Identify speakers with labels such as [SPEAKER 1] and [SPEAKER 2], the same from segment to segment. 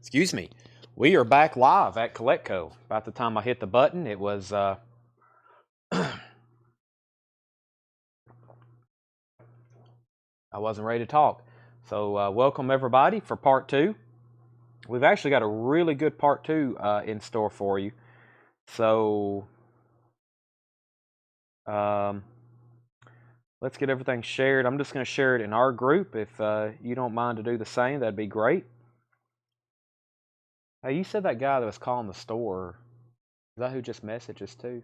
[SPEAKER 1] Excuse me. We are back live at CollectCo. About the time I hit the button, it was I wasn't ready to talk. So welcome everybody for part two. We've actually got a really good part two in store for you. So let's get everything shared. I'm just going to share it in our group. If you don't mind to do the same, that'd be great. Hey, you said that guy that was calling the store. Is that who just messages too?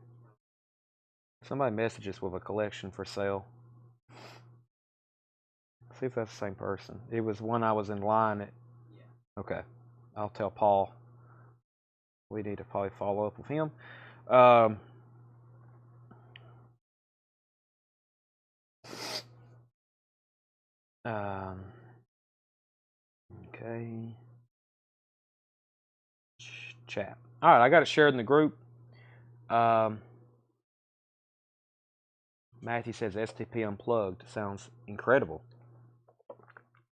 [SPEAKER 1] Somebody messages with a collection for sale. See if that's the same person. It was one I was in line at. Okay. I'll tell Paul. We need to probably follow up with him. Okay. Chat. All right, I got it shared in the group. Matthew says STP Unplugged. Sounds incredible.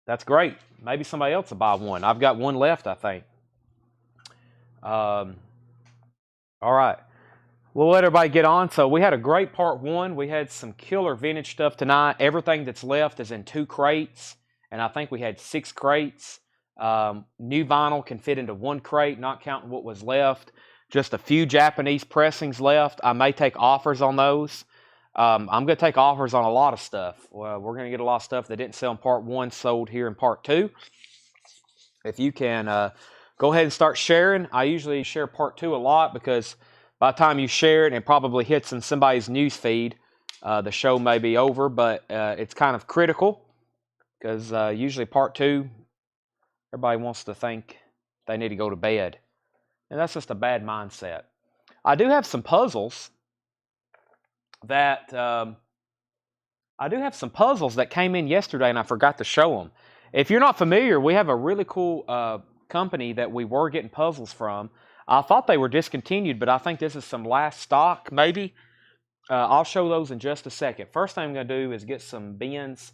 [SPEAKER 1] That's great. Maybe somebody else will buy one. I've got one left, I think. All right. We'll let everybody get on. So we had a great part one. We had some killer vintage stuff tonight. Everything that's left is in 2 crates. And I think we had 6 crates. New vinyl can fit into 1 crate, not counting what was left. Just a few Japanese pressings left. I may take offers on those. I'm going to take offers on a lot of stuff. Well, we're going to get a lot of stuff that didn't sell in part 1 sold here in part 2. If you can go ahead and start sharing. I usually share part 2 a lot because by the time you share it, it probably hits in somebody's news feed. The show may be over, but it's kind of critical because usually part 2, everybody wants to think they need to go to bed. And that's just a bad mindset. I do have some puzzles that came in yesterday, and I forgot to show them. If you're not familiar, we have a really cool company that we were getting puzzles from. I thought they were discontinued, but I think this is some last stock, maybe. I'll show those in just a second. First thing I'm going to do is get some bins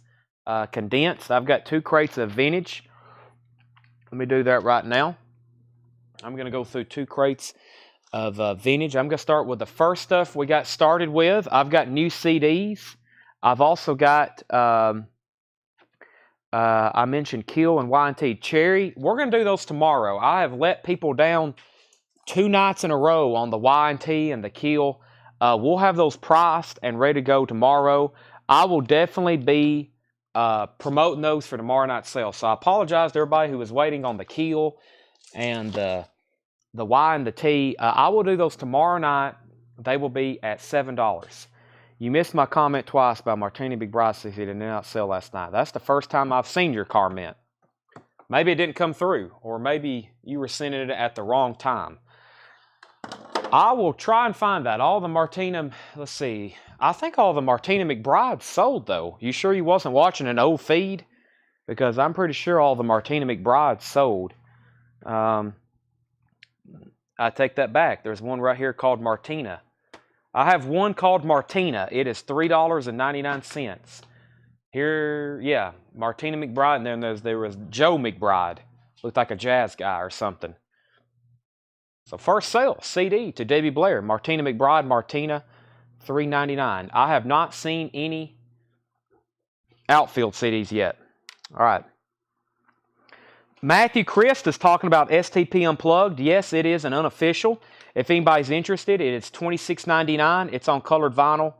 [SPEAKER 1] condensed. I've got 2 crates of vintage. Let me do that right now. I'm going to go through 2 crates of vintage. I'm going to start with the first stuff we got started with. I've got new CDs. I've also got, I mentioned Kill and Y&T Cherry. We're going to do those tomorrow. I have let people down 2 nights in a row on the Y&T and the Kill. We'll have those priced and ready to go tomorrow. I will definitely be promoting those for tomorrow night's sale. So I apologize to everybody who was waiting on the Kill and the Y and the T. I will do those tomorrow night. They will be at $7. You missed my comment twice about Martini McBride 60 did not sell last night. That's the first time I've seen your comment. Maybe it didn't come through, or maybe you were sending it at the wrong time. I will try and find that. All the Martina, let's see. I think all the Martina McBride sold, though. You sure you wasn't watching an old feed? Because I'm pretty sure all the Martina McBride sold. I take that back. There's one right here called Martina. I have one called Martina. It is $3.99. Here, yeah, Martina McBride, and then there was Joe McBride. Looked like a jazz guy or something. So first sale, CD to Debbie Blair. Martina McBride, Martina, $3.99. I have not seen any outfield CDs yet. All right. Matthew Christ is talking about STP Unplugged. Yes, it is an unofficial. If anybody's interested, it is $26.99. It's on colored vinyl.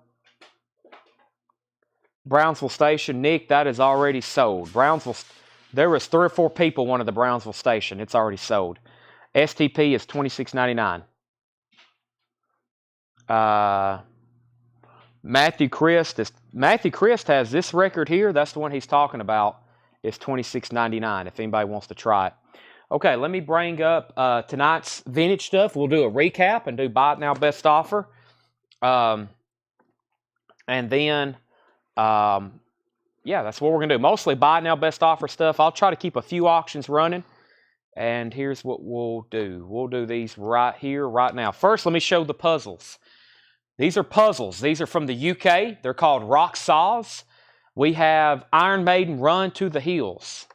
[SPEAKER 1] Brownsville Station, Nick, that is already sold. Brownsville, there was 3 or 4 people wanted the Brownsville Station. It's already sold. STP is $26.99. Matthew Christ has this record here. That's the one he's talking about. It's $26.99 if anybody wants to try it. Okay, let me bring up tonight's vintage stuff. We'll do a recap and do buy it now best offer. And then, yeah, that's what we're going to do. Mostly buy it now best offer stuff. I'll try to keep a few auctions running. And here's what we'll do. We'll do these right here, right now. First, let me show the puzzles. These are puzzles. These are from the UK. They're called Rock Saws. We have Iron Maiden Run to the Hills.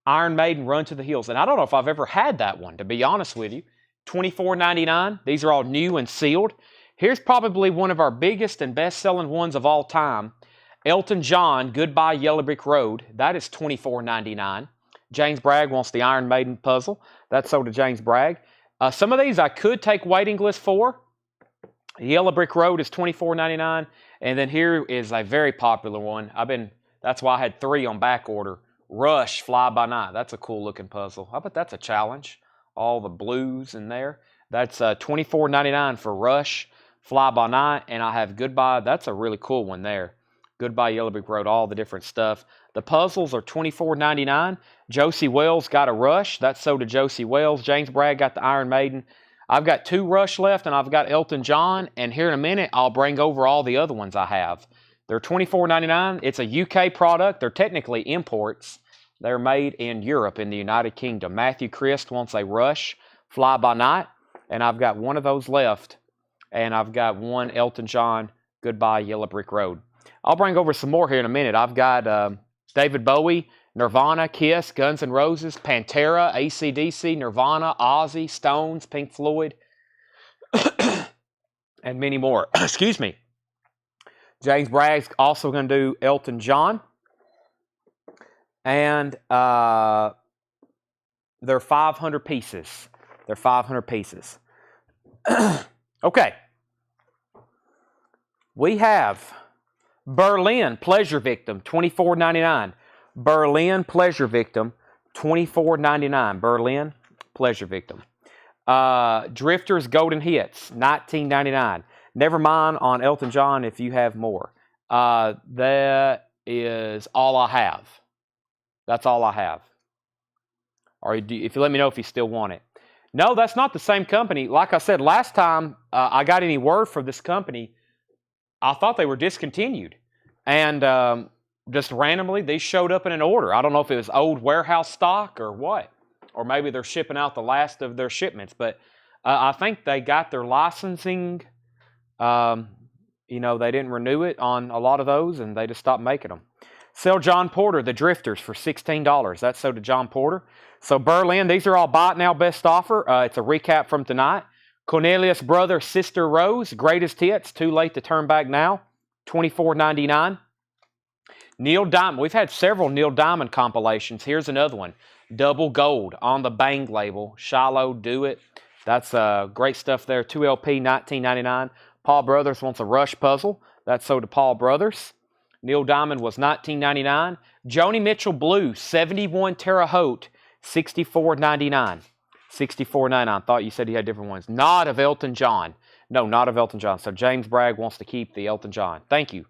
[SPEAKER 1] Iron Maiden, Run to the Hills. And I don't know if I've ever had that one, to be honest with you. $24.99. These are all new and sealed. Here's probably one of our biggest and best-selling ones of all time. Elton John, Goodbye Yellow Brick Road. That is $24.99. James Bragg wants the Iron Maiden puzzle. That's sold to James Bragg. Some of these I could take waiting list for. Yellow Brick Road is $24.99. And then here is a very popular one. That's why I had 3 on back order. Rush, Fly By Night. That's a cool looking puzzle. I bet that's a challenge. All the blues in there. That's $24.99 for Rush, Fly By Night. And I have Goodbye. That's a really cool one there. Goodbye Yellow Brick Road, all the different stuff. The puzzles are $24.99. Josie Wells got a Rush. That's sold to Josie Wells. James Bragg got the Iron Maiden. I've got 2 Rush left, and I've got Elton John. And here in a minute, I'll bring over all the other ones I have. They're $24.99. It's a UK product. They're technically imports. They're made in Europe, in the United Kingdom. Matthew Christ wants a Rush, Fly By Night. And I've got one of those left. And I've got one Elton John, Goodbye Yellow Brick Road. I'll bring over some more here in a minute. I've got David Bowie, Nirvana, Kiss, Guns N' Roses, Pantera, AC/DC, Nirvana, Ozzy, Stones, Pink Floyd, and many more. Excuse me. James Bragg's also going to do Elton John. And they're 500 pieces. They're 500 pieces. Okay. We have Berlin Pleasure Victim, $24.99. Berlin Pleasure Victim, $24.99. Berlin Pleasure Victim. Drifters Golden Hits, $19.99. Never mind on Elton John if you have more. That is all I have. That's all I have. Or if you let me know if you still want it. No, that's not the same company. Like I said, last time I got any word from this company, I thought they were discontinued. And just randomly, they showed up in an order. I don't know if it was old warehouse stock or what. Or maybe they're shipping out the last of their shipments. But I think they got their licensing. They didn't renew it on a lot of those, and they just stopped making them. Sell John Porter, The Drifters, for $16. That's sold to John Porter. So Berlin, these are all buy it now, best offer. It's a recap from tonight. Cornelius Brother, Sister Rose, Greatest Hits, Too Late to Turn Back Now, $24.99. Neil Diamond, we've had several Neil Diamond compilations. Here's another one. Double Gold on the Bang label. Shiloh, Do It. That's great stuff there. 2LP, $19.99. Paul Brothers wants a Rush puzzle. That's sold to Paul Brothers. Neil Diamond was $19.99. Joni Mitchell Blue, 71 Terre Haute, $64.99. $64.99. Thought you said he had different ones. Not of Elton John. No, not of Elton John. So James Bragg wants to keep the Elton John. Thank you.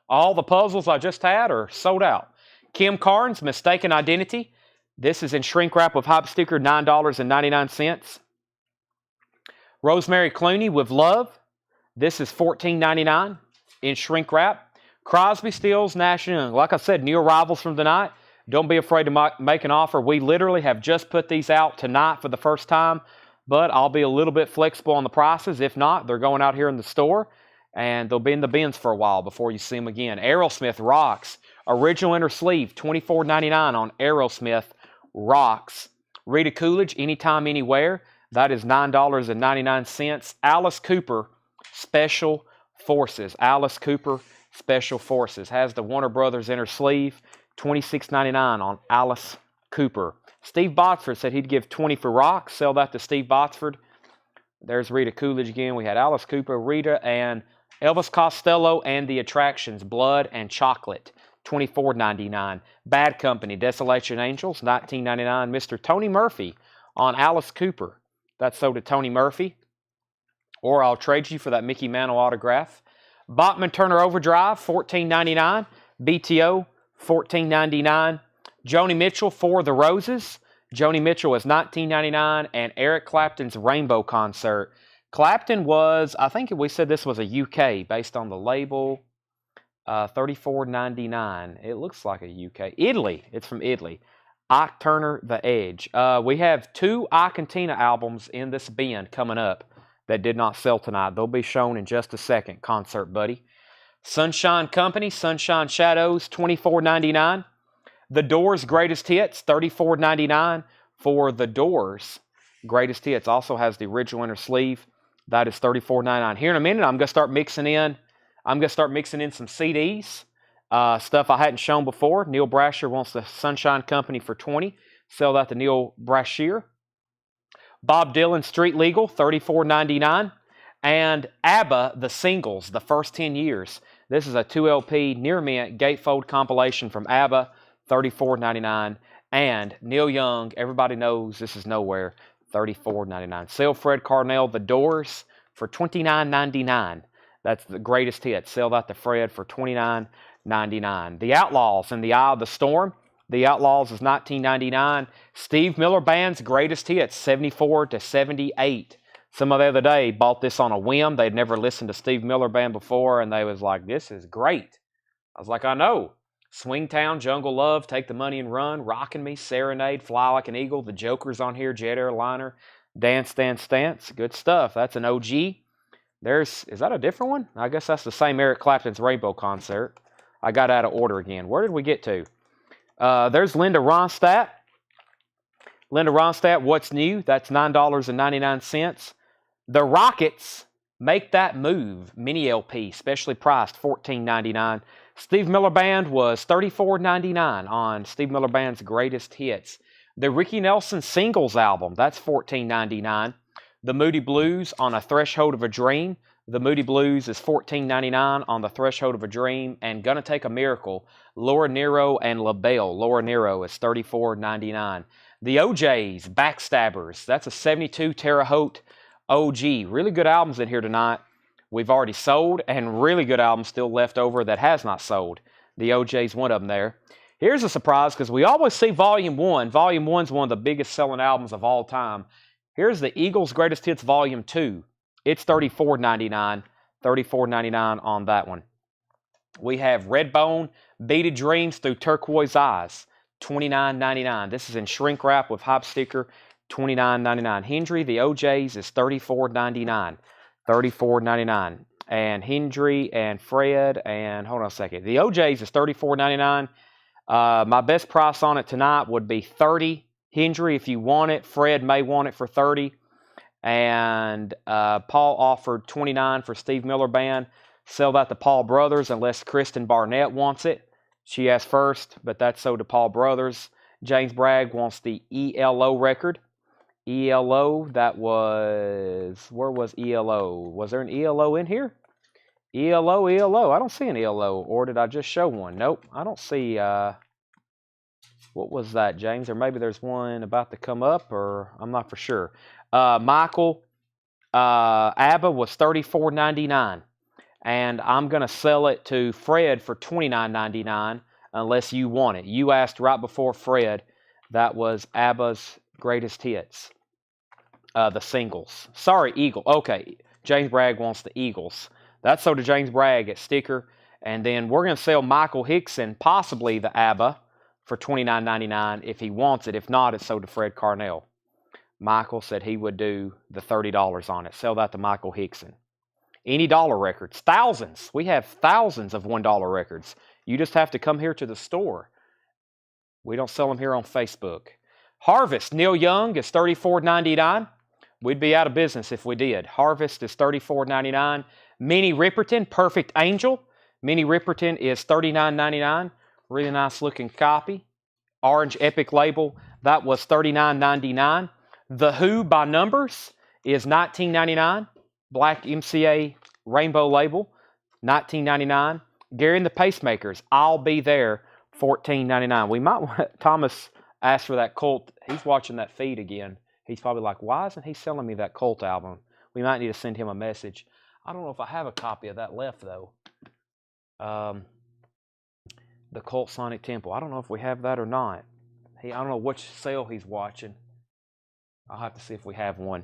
[SPEAKER 1] All the puzzles I just had are sold out. Kim Carnes, Mistaken Identity. This is in shrink wrap with hype sticker, $9.99. Rosemary Clooney with Love. This is $14.99 in shrink wrap. Crosby, Stills, Nash & Young. Like I said, new arrivals from tonight. Don't be afraid to make an offer. We literally have just put these out tonight for the first time, but I'll be a little bit flexible on the prices. If not, they're going out here in the store, and they'll be in the bins for a while before you see them again. Aerosmith Rocks. Original inner sleeve, $24.99 on Aerosmith Rocks. Rita Coolidge, Anytime, Anywhere. That is $9.99. Alice Cooper, Special Forces. Alice Cooper, Special Forces. Has the Warner Brothers inner sleeve. $26.99 on Alice Cooper. Steve Botsford said he'd give $20 for Rocks. Sell that to Steve Botsford. There's Rita Coolidge again. We had Alice Cooper, Rita, and Elvis Costello and the Attractions, Blood and Chocolate, $24.99. Bad Company, Desolation Angels, $19.99. Mr. Tony Murphy on Alice Cooper. That's sold to Tony Murphy. Or I'll trade you for that Mickey Mantle autograph. Bachman Turner Overdrive, $14.99. BTO, $14.99. Joni Mitchell, For the Roses. Joni Mitchell was $19.99. And Eric Clapton's Rainbow Concert. Clapton was, I think we said this was a UK based on the label. $34.99. It looks like a UK. Italy. It's from Italy. Ike Turner, The Edge. We have 2 Ike and Tina albums in this bin coming up that did not sell tonight. They'll be shown in just a second. Concert Buddy. Sunshine Company, Sunshine Shadows, $24.99. The Doors Greatest Hits, $34.99 for The Doors Greatest Hits. Also has the original inner sleeve. That is $34.99. Here in a minute, I'm gonna start mixing in. I'm gonna start mixing in some CDs, stuff I hadn't shown before. Neil Brasher wants the Sunshine Company for $20. Sell that to Neil Brasher. Bob Dylan Street Legal, $34.99. And ABBA, the singles, the first 10 years. This is a 2 LP near mint gatefold compilation from ABBA, $34.99. And Neil Young, everybody knows this is nowhere, $34.99. Sell Fred Carnell, The Doors, for $29.99. That's the greatest hit. Sell that to Fred for $29.99. The Outlaws in the Eye of the Storm. The Outlaws is $19.99. Steve Miller Band's greatest hits, 74 to 78. Some the other day bought this on a whim. They'd never listened to Steve Miller Band before, and they was like, this is great. I was like, I know. Swingtown, Jungle Love, Take the Money and Run, Rockin' Me, Serenade, Fly Like an Eagle, The Joker's on here, Jet Airliner, Dance, Dance, Dance. Good stuff. That's an OG. Is that a different one? I guess that's the same Eric Clapton's Rainbow Concert. I got out of order again. Where did we get to? There's Linda Ronstadt. Linda Ronstadt, What's New? That's $9.99. The Rockets, Make That Move, mini LP, specially priced, $14.99. Steve Miller Band was $34.99 on Steve Miller Band's greatest hits. The Ricky Nelson singles album, that's $14.99. The Moody Blues on A Threshold of a Dream. The Moody Blues is $14.99 on The Threshold of a Dream. And Gonna Take a Miracle, Laura Nyro and LaBelle. Laura Nyro is $34.99. The OJs, Backstabbers, that's a 72 Terre Haute OG. Really good albums in here tonight. We've already sold, and really good albums still left over that has not sold. The OJ's one of them there. Here's a surprise, because we always see Volume 1. Volume 1's one of the biggest selling albums of all time. Here's the Eagles' Greatest Hits Volume 2. It's $34.99. $34.99 on that one. We have Redbone, Beaded Dreams Through Turquoise Eyes. $29.99. This is in shrink wrap with hop sticker. $29.99. Hendry, the OJs, is $34.99. $34.99. And Hendry and Fred, and hold on a second. The OJs is $34.99. My best price on it tonight would be $30. Hendry, if you want it. Fred may want it for $30. And Paul offered $29 for Steve Miller Band. Sell that to Paul Brothers unless Kristen Barnett wants it. She asked first, but that's sold to Paul Brothers. James Bragg wants the ELO record. ELO, that was, where was ELO? Was there an ELO in here? ELO, ELO. I don't see an ELO, or did I just show one? Nope, I don't see, what was that, James? Or maybe there's one about to come up, or I'm not for sure. Michael, ABBA was $34.99, and I'm going to sell it to Fred for $29.99 unless you want it. You asked right before Fred. That was ABBA's greatest hits. The singles. Sorry, Eagle. Okay, James Bragg wants the Eagles. That's sold to James Bragg at sticker. And then we're going to sell Michael Hickson, possibly the ABBA, for $29.99 if he wants it. If not, it's sold to Fred Carnell. Michael said he would do the $30 on it. Sell that to Michael Hickson. Any dollar records. Thousands. We have thousands of $1 records. You just have to come here to the store. We don't sell them here on Facebook. Harvest, Neil Young is $34.99. We'd be out of business if we did. Harvest is $34.99. Minnie Riperton, Perfect Angel. Minnie Riperton is $39.99. Really nice looking copy. Orange Epic label, that was $39.99. The Who by Numbers is $19.99. Black MCA rainbow label, $19.99. Gary and the Pacemakers, I'll Be There, $14.99. We might want, Thomas asked for that Cult. He's watching that feed again. He's probably like, why isn't he selling me that Cult album? We might need to send him a message. I don't know if I have a copy of that left, though. The Cult Sonic Temple. I don't know if we have that or not. I don't know which sale he's watching. I'll have to see if we have one.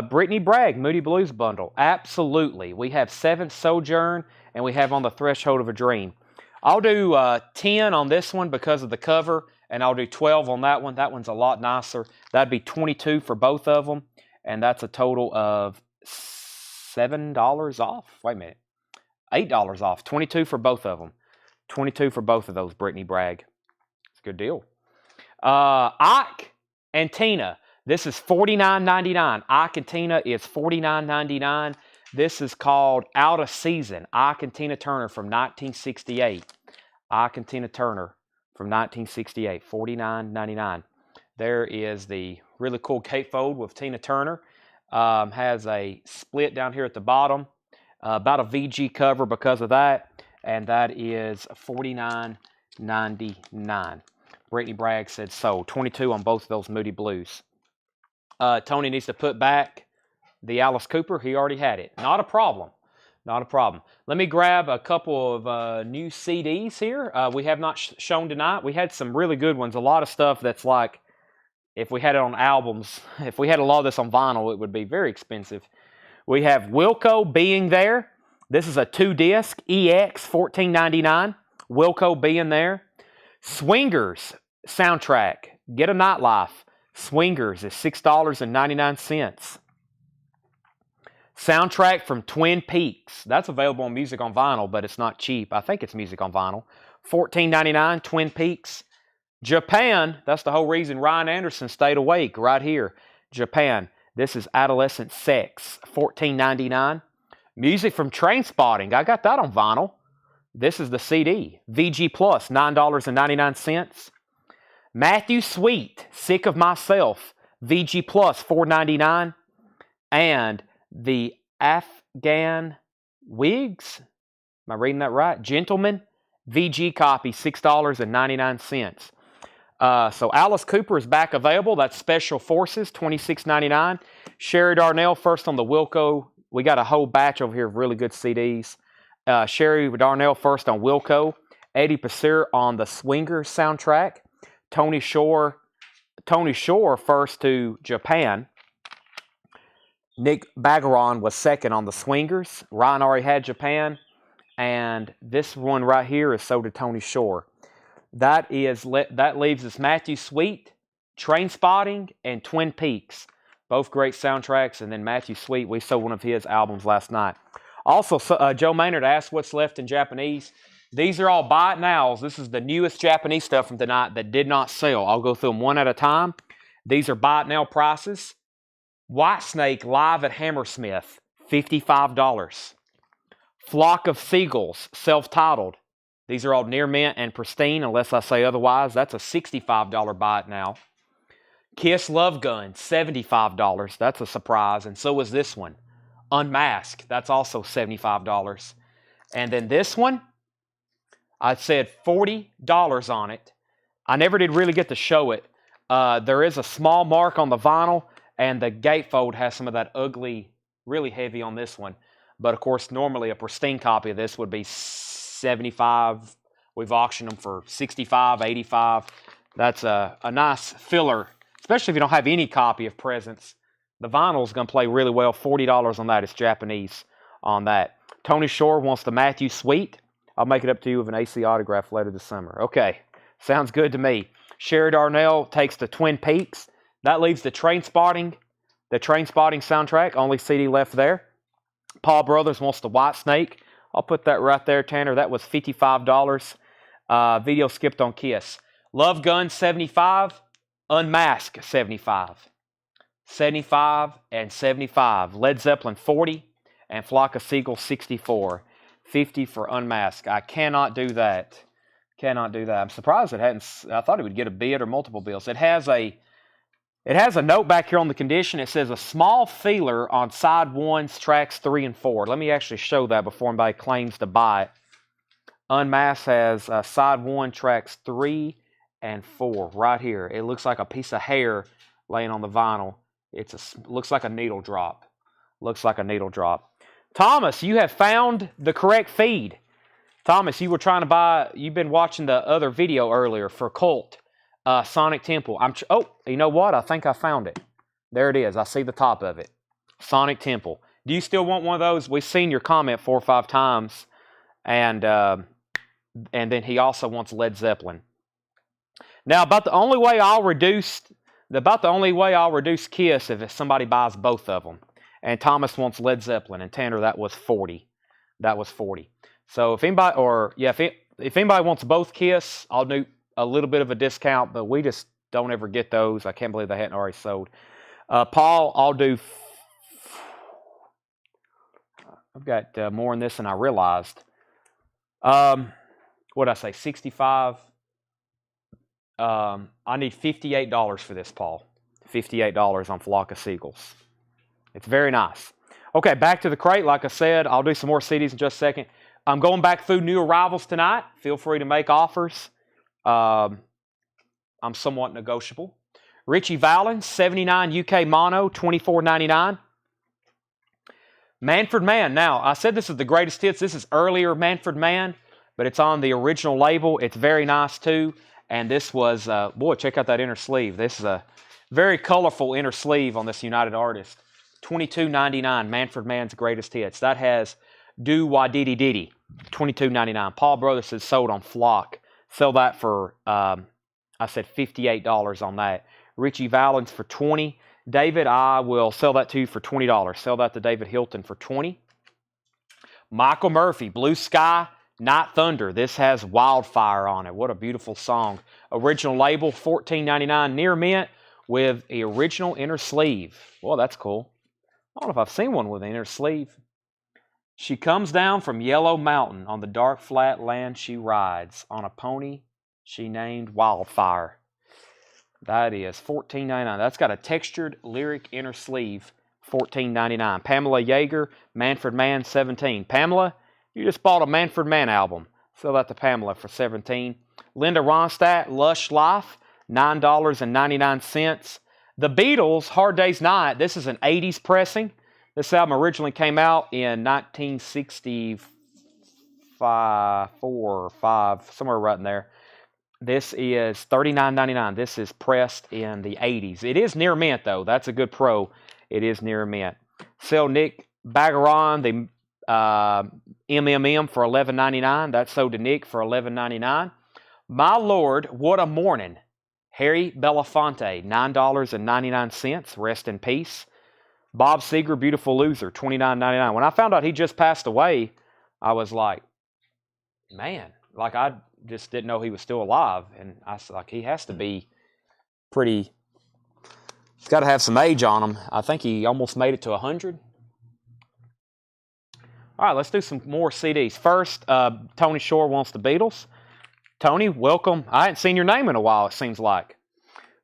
[SPEAKER 1] Brittany Bragg, Moody Blues Bundle. Absolutely. We have 7 Sojourn, and we have On the Threshold of a Dream. I'll do 10 on this one because of the cover, and I'll do 12 on that one. That one's a lot nicer. That'd be $22 for both of them, and that's a total of $7 off. Wait a minute. $8 off. $22 for both of them. $22 for both of those, Brittany Bragg. a good deal. Ike and Tina. This is $49.99. Ike and Tina is $49.99. This is called Out of Season. Ike and Tina Turner from 1968. Ike and Tina Turner from 1968. $49.99. There is the really cool gatefold with Tina Turner. Has a split down here at the bottom. About a VG cover because of that. And that is $49.99. Brittany Bragg said sold. 22 on both of those Moody Blues. Tony needs to put back the Alice Cooper. He already had it. Not a problem. Not a problem. Let me grab a couple of new CDs here. We have not shown tonight. We had some really good ones. A lot of stuff that's like, if we had it on albums, if we had a lot of this on vinyl, it would be very expensive. We have Wilco Being There. This is a 2-disc, EX, $14.99. Wilco Being There. Swingers soundtrack, Get a Nightlife. Swingers is $6.99. Soundtrack from Twin Peaks. That's available on music on vinyl, but it's not cheap. I think it's music on vinyl. $14.99, Twin Peaks. Japan, that's the whole reason Ryan Anderson stayed awake right here. Japan, this is Adolescent Sex, $14.99. Music from Trainspotting, I got that on vinyl. This is the CD. VG Plus, $9.99. Matthew Sweet, Sick of Myself, VG Plus, $4.99. And the Afghan Wigs, am I reading that right? Gentlemen, VG copy, $6.99. So Alice Cooper is back available. That's Special Forces, $26.99. Sherry Darnell first on the Wilco. We got a whole batch over here of really good CDs. Sherry Darnell first on Wilco. Eddie Passer on the Swingers soundtrack. Tony Shore first to Japan. Nick Bagaron was second on the Swingers. Ryan already had Japan. And this one right here is so did Tony Shore. That leaves us Matthew Sweet, Trainspotting, and Twin Peaks. Both great soundtracks. And then Matthew Sweet, we sold one of his albums last night. Also, Joe Maynard asked what's left in Japanese. These are all buy it nows. This is the newest Japanese stuff from tonight that did not sell. I'll go through them one at a time. These are buy it now prices. Whitesnake live at Hammersmith, $55. Flock of Seagulls, self-titled. These are all near mint and pristine, unless I say otherwise. That's a $65 buy it now. Kiss Love Gun, $75. That's a surprise, and so is this one. Unmasked, that's also $75. And then this one, I said $40 on it. I never did really get to show it. There is a small mark on the vinyl, and the gatefold has some of that ugly, really heavy on this one. But, of course, normally a pristine copy of this would be $75. We've auctioned them for $65, $85. That's a nice filler, especially if you don't have any copy of Presence. The vinyl is going to play really well. $40 on that. It's Japanese on that. Tony Shore wants the Matthew Sweet. I'll make it up to you with an AC autograph later this summer. Okay, sounds good to me. Sherry Darnell takes the Twin Peaks. That leaves the Trainspotting soundtrack. Only CD left there. Paul Brothers wants the Whitesnake. I'll put that right there, Tanner. That was $55. Video skipped on Kiss. Love Gun, $75. Unmasked, $75. $75 and $75. Led Zeppelin, $40. And Flock of Seagulls, $64. $50 for Unmasked. I cannot do that. Cannot do that. I'm surprised it hadn't. I thought it would get a bid or multiple bills. It has a note back here on the condition. It says a small feeler on side 1's tracks 3 and 4. Let me actually show that before anybody claims to buy it. Unmasked has side 1 tracks 3 and 4 right here. It looks like a piece of hair laying on the vinyl. Looks like a needle drop. Looks like a needle drop. Thomas, you have found the correct feed. Thomas, you've been watching the other video earlier for Cult, Sonic Temple. You know what? I think I found it. There it is. I see the top of it. Sonic Temple. Do you still want one of those? We've seen your comment 4 or 5 times. And then he also wants Led Zeppelin. Now, about the only way I'll reduce Kiss if somebody buys both of them. And Thomas wants Led Zeppelin, and Tanner, that was $40. That was $40. So if anybody wants both Kiss, I'll do a little bit of a discount, but we just don't ever get those. I can't believe they hadn't already sold. Paul, I'll do. I've got more in this than I realized. What did I say? 65. I need $58 for this, Paul. $58 on Flock of Seagulls. It's very nice. Okay, back to the crate. Like I said, I'll do some more CDs in just a second. I'm going back through new arrivals tonight. Feel free to make offers. I'm somewhat negotiable. Richie Valens, 79 UK Mono, $24.99. Manfred Mann. Now, I said this is the greatest hits. This is earlier Manfred Mann, but it's on the original label. It's very nice, too. And this was, boy, check out that inner sleeve. This is a very colorful inner sleeve on this United Artist. $22.99, Manfred Mann's greatest hits. That has Do Why Diddy Diddy, $22.99. Paul Brothers is sold on Flock. Sell that for, I said $58 on that. Richie Valens for $20. David, I will sell that to you for $20. Sell that to David Hilton for $20. Michael Murphy, Blue Sky, Night Thunder. This has Wildfire on it. What a beautiful song. Original label, $14.99. Near mint with the original inner sleeve. Well, that's cool. I don't know if I've seen one with an inner sleeve. She comes down from Yellow Mountain. On the dark flat land she rides. On a pony she named Wildfire. That is $14.99. That's got a textured lyric inner sleeve, $14.99. Pamela Yeager, Manfred Mann, $17. Pamela, you just bought a Manfred Mann album. Sell that to Pamela for $17. Linda Ronstadt, Lush Life, $9.99. The Beatles, Hard Day's Night. This is an 80s pressing. This album originally came out in 1965, 4 or 5, somewhere right in there. This is $39.99. This is pressed in the 80s. It is near mint, though. That's a good pro. It is near mint. Sell Nick Bagaron, the MMM, for $11.99. That's sold to Nick for $11.99. My Lord, What a Morning. Harry Belafonte, $9.99. Rest in peace. Bob Seger, Beautiful Loser, $29.99. When I found out he just passed away, I was like, man, like I just didn't know he was still alive. And I was like, he has to be pretty, he's got to have some age on him. I think he almost made it to 100. All right, let's do some more CDs. First, Tony Shore wants the Beatles. Tony, welcome. I hadn't seen your name in a while, it seems like.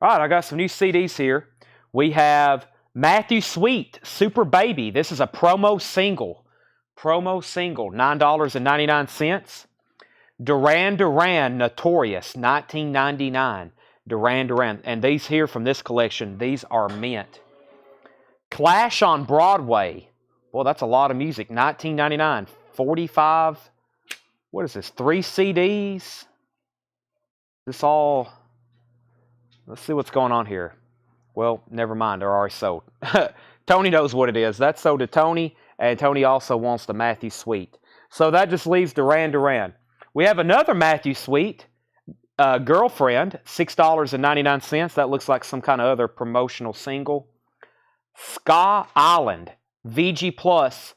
[SPEAKER 1] All right, I got some new CDs here. We have Matthew Sweet, Super Baby. This is a promo single. Promo single, $9.99. Duran Duran, Notorious, $19.99. Duran Duran. And these here from this collection, these are mint. Clash on Broadway. Well, that's a lot of music. $19.99. 45. What is this? 3 CDs? This all. Let's see what's going on here. Well, never mind. They're already sold. Tony knows what it is. That's sold to Tony. And Tony also wants the Matthew Sweet. So that just leaves Duran Duran. We have another Matthew Sweet. Girlfriend. $6.99. That looks like some kind of other promotional single. Ska Island. VG Plus,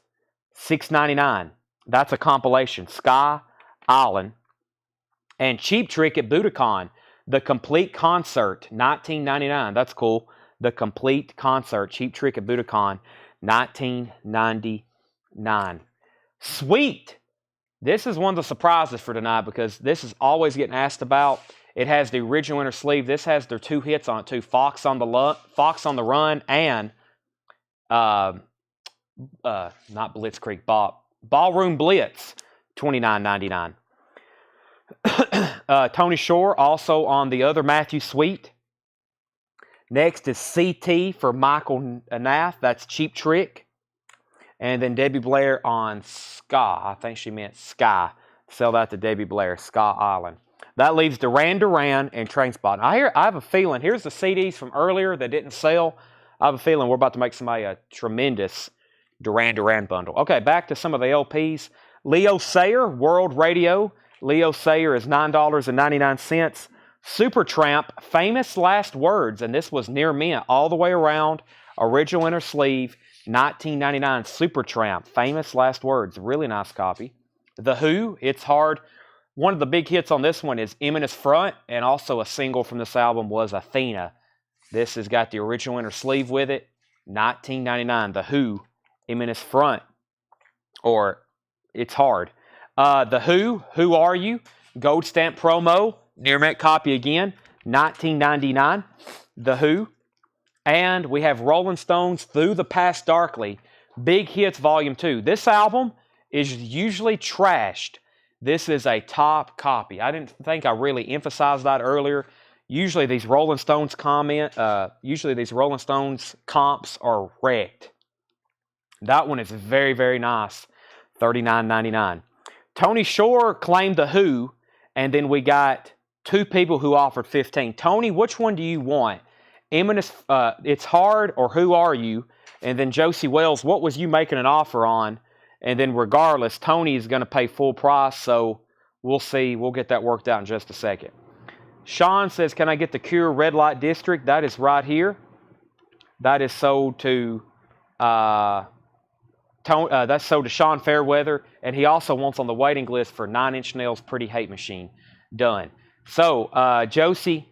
[SPEAKER 1] $6.99. That's a compilation. Ska Island. And Cheap Trick at Budokan. The Complete Concert, $19.99. That's cool. The Complete Concert. Cheap Trick at Budokan, $19.99. Sweet. This is one of the surprises for tonight because this is always getting asked about. It has the original inner sleeve. This has their 2 hits on it too. Fox on the Run and not Blitzkrieg Bop. Ballroom Blitz, $29.99. Tony Shore also on the other Matthew Sweet. Next is CT for Michael Nath. That's Cheap Trick. And then Debbie Blair on Ska. I think she meant Sky. Sell that to Debbie Blair, Ska Island. That leaves Duran Duran and Trainspotting. I have a feeling, here's the CDs from earlier that didn't sell. I have a feeling we're about to make somebody a tremendous Duran Duran bundle. Okay, back to some of the LPs. Leo Sayer, World Radio. Leo Sayer is $9.99. Supertramp, Famous Last Words, and this was near mint all the way around. Original inner sleeve, $19.99. Supertramp, Famous Last Words, really nice copy. The Who, It's Hard One of the big hits on this one is Eminence Front, and also a single from this album was Athena. This has got the original inner sleeve with it. 1999, The Who, Eminence Front, or It's Hard. The Who Are You? Gold stamp promo, near mint copy again, 1999, The Who. And we have Rolling Stones, Through the Past Darkly, Big Hits Volume 2. This album is usually trashed. This is a top copy. I didn't think I really emphasized that earlier. Usually these Rolling Stones comps are wrecked. That one is very, very nice. $39.99. Tony Shore claimed The Who, and then we got two people who offered $15. Tony, which one do you want? Eminence, It's Hard, or Who Are You? And then Josie Wells, what was you making an offer on? And then regardless, Tony is going to pay full price, so we'll see. We'll get that worked out in just a second. Sean says, can I get the Cure Red Light District? That is right here. That is sold to that's sold to Sean Fairweather, and he also wants on the waiting list for 9 Inch Nails Pretty Hate Machine. Done. So, Josie,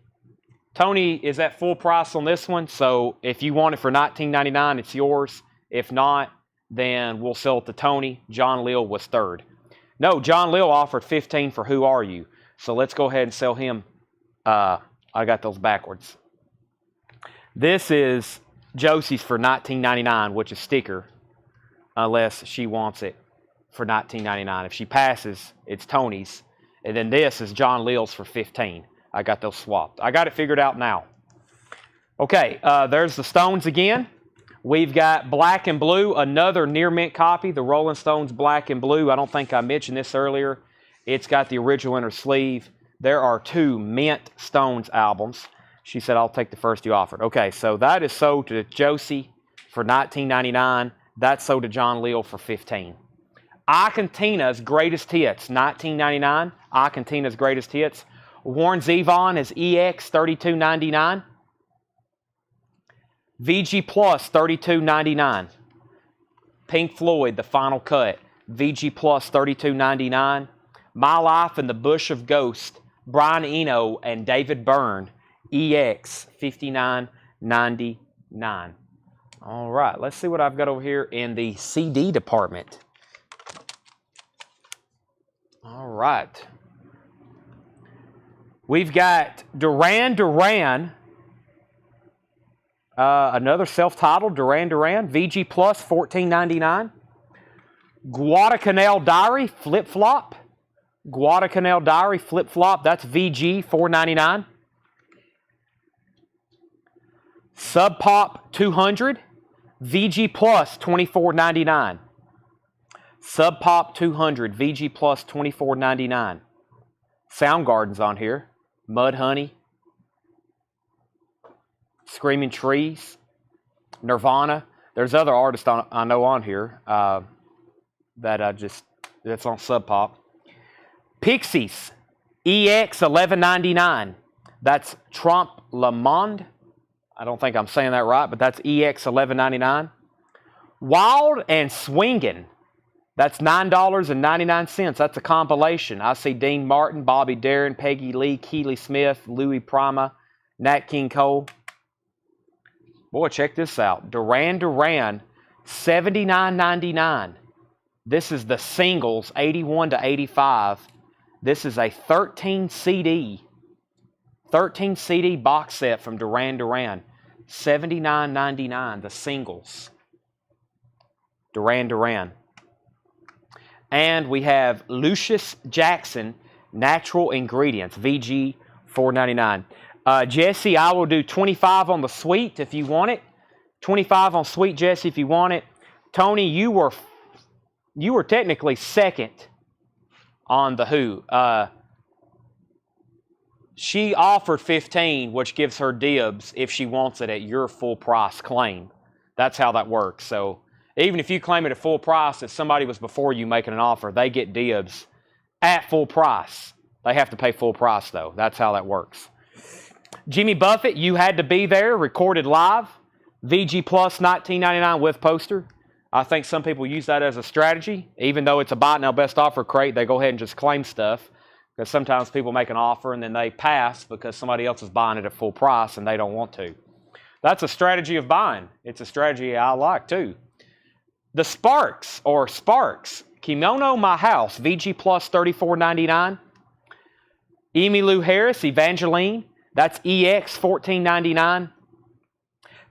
[SPEAKER 1] Tony is at full price on this one, so if you want it for $19.99, it's yours. If not, then we'll sell it to Tony. John Lill was third. No, John Lill offered $15 for Who Are You? So let's go ahead and sell him. I got those backwards. This is Josie's for $19.99, which is sticker, unless she wants it for $19.99. If she passes, it's Tony's. And then this is John Lill's for $15. I got those swapped. I got it figured out now. Okay, there's the Stones again. We've got Black and Blue, another near mint copy, the Rolling Stones Black and Blue. I don't think I mentioned this earlier. It's got the original inner sleeve. There are 2 mint Stones albums. She said, I'll take the first you offered. Okay, so that is sold to Josie for $19.99. That's sold to John Lill for $15. Argentina's Greatest Hits, $19.99. Argentina's Greatest Hits. Warren Zevon is EX, $32.99. VG Plus, $32.99. Pink Floyd, The Final Cut, VG Plus, $32.99. My Life in the Bush of Ghost, Brian Eno and David Byrne, EX, $59.99. All right, let's see what I've got over here in the CD department. All right. We've got Duran Duran, another self-titled Duran Duran, VG Plus, $14.99. Guadalcanal Diary, Flip-Flop. Guadalcanal Diary, Flip-Flop, that's VG, $4.99. Sub Pop 200, VG Plus, $24.99. Sub Pop 200, VG Plus, $24.99. Soundgarden's on here. Mudhoney, Screaming Trees, Nirvana. There's other artists I know on here that's on Sub Pop. Pixies, EX, $11.99. That's Trompe Le Monde. I don't think I'm saying that right, but that's EX, $11.99. Wild and Swingin'. That's $9.99. That's a compilation. I see Dean Martin, Bobby Darin, Peggy Lee, Keely Smith, Louis Prima, Nat King Cole. Boy, check this out. Duran Duran, $79.99. This is the singles, 81 to 85. This is a 13 CD box set from Duran Duran. $79.99, the singles. Duran Duran. And we have Lucius Jackson, Natural Ingredients, VG, $4.99. Jesse, I will do 25 on the Sweet if you want it. 25 on Sweet, Jesse, if you want it. Tony, you were technically second on the Who. She offered 15, which gives her dibs if she wants it at your full price claim. That's how that works. So even if you claim it at full price, if somebody was before you making an offer, they get dibs at full price. They have to pay full price, though. That's how that works. Jimmy Buffett, You Had to Be There, recorded live. VG Plus, $19.99 with poster. I think some people use that as a strategy. Even though it's a buy it now best offer crate, they go ahead and just claim stuff. Because sometimes people make an offer and then they pass because somebody else is buying it at full price and they don't want to. That's a strategy of buying. It's a strategy I like too. The Sparks or Sparks, Kimono My House, VG Plus $34.99. Emmylou Harris, Evangeline, that's EX $14.99.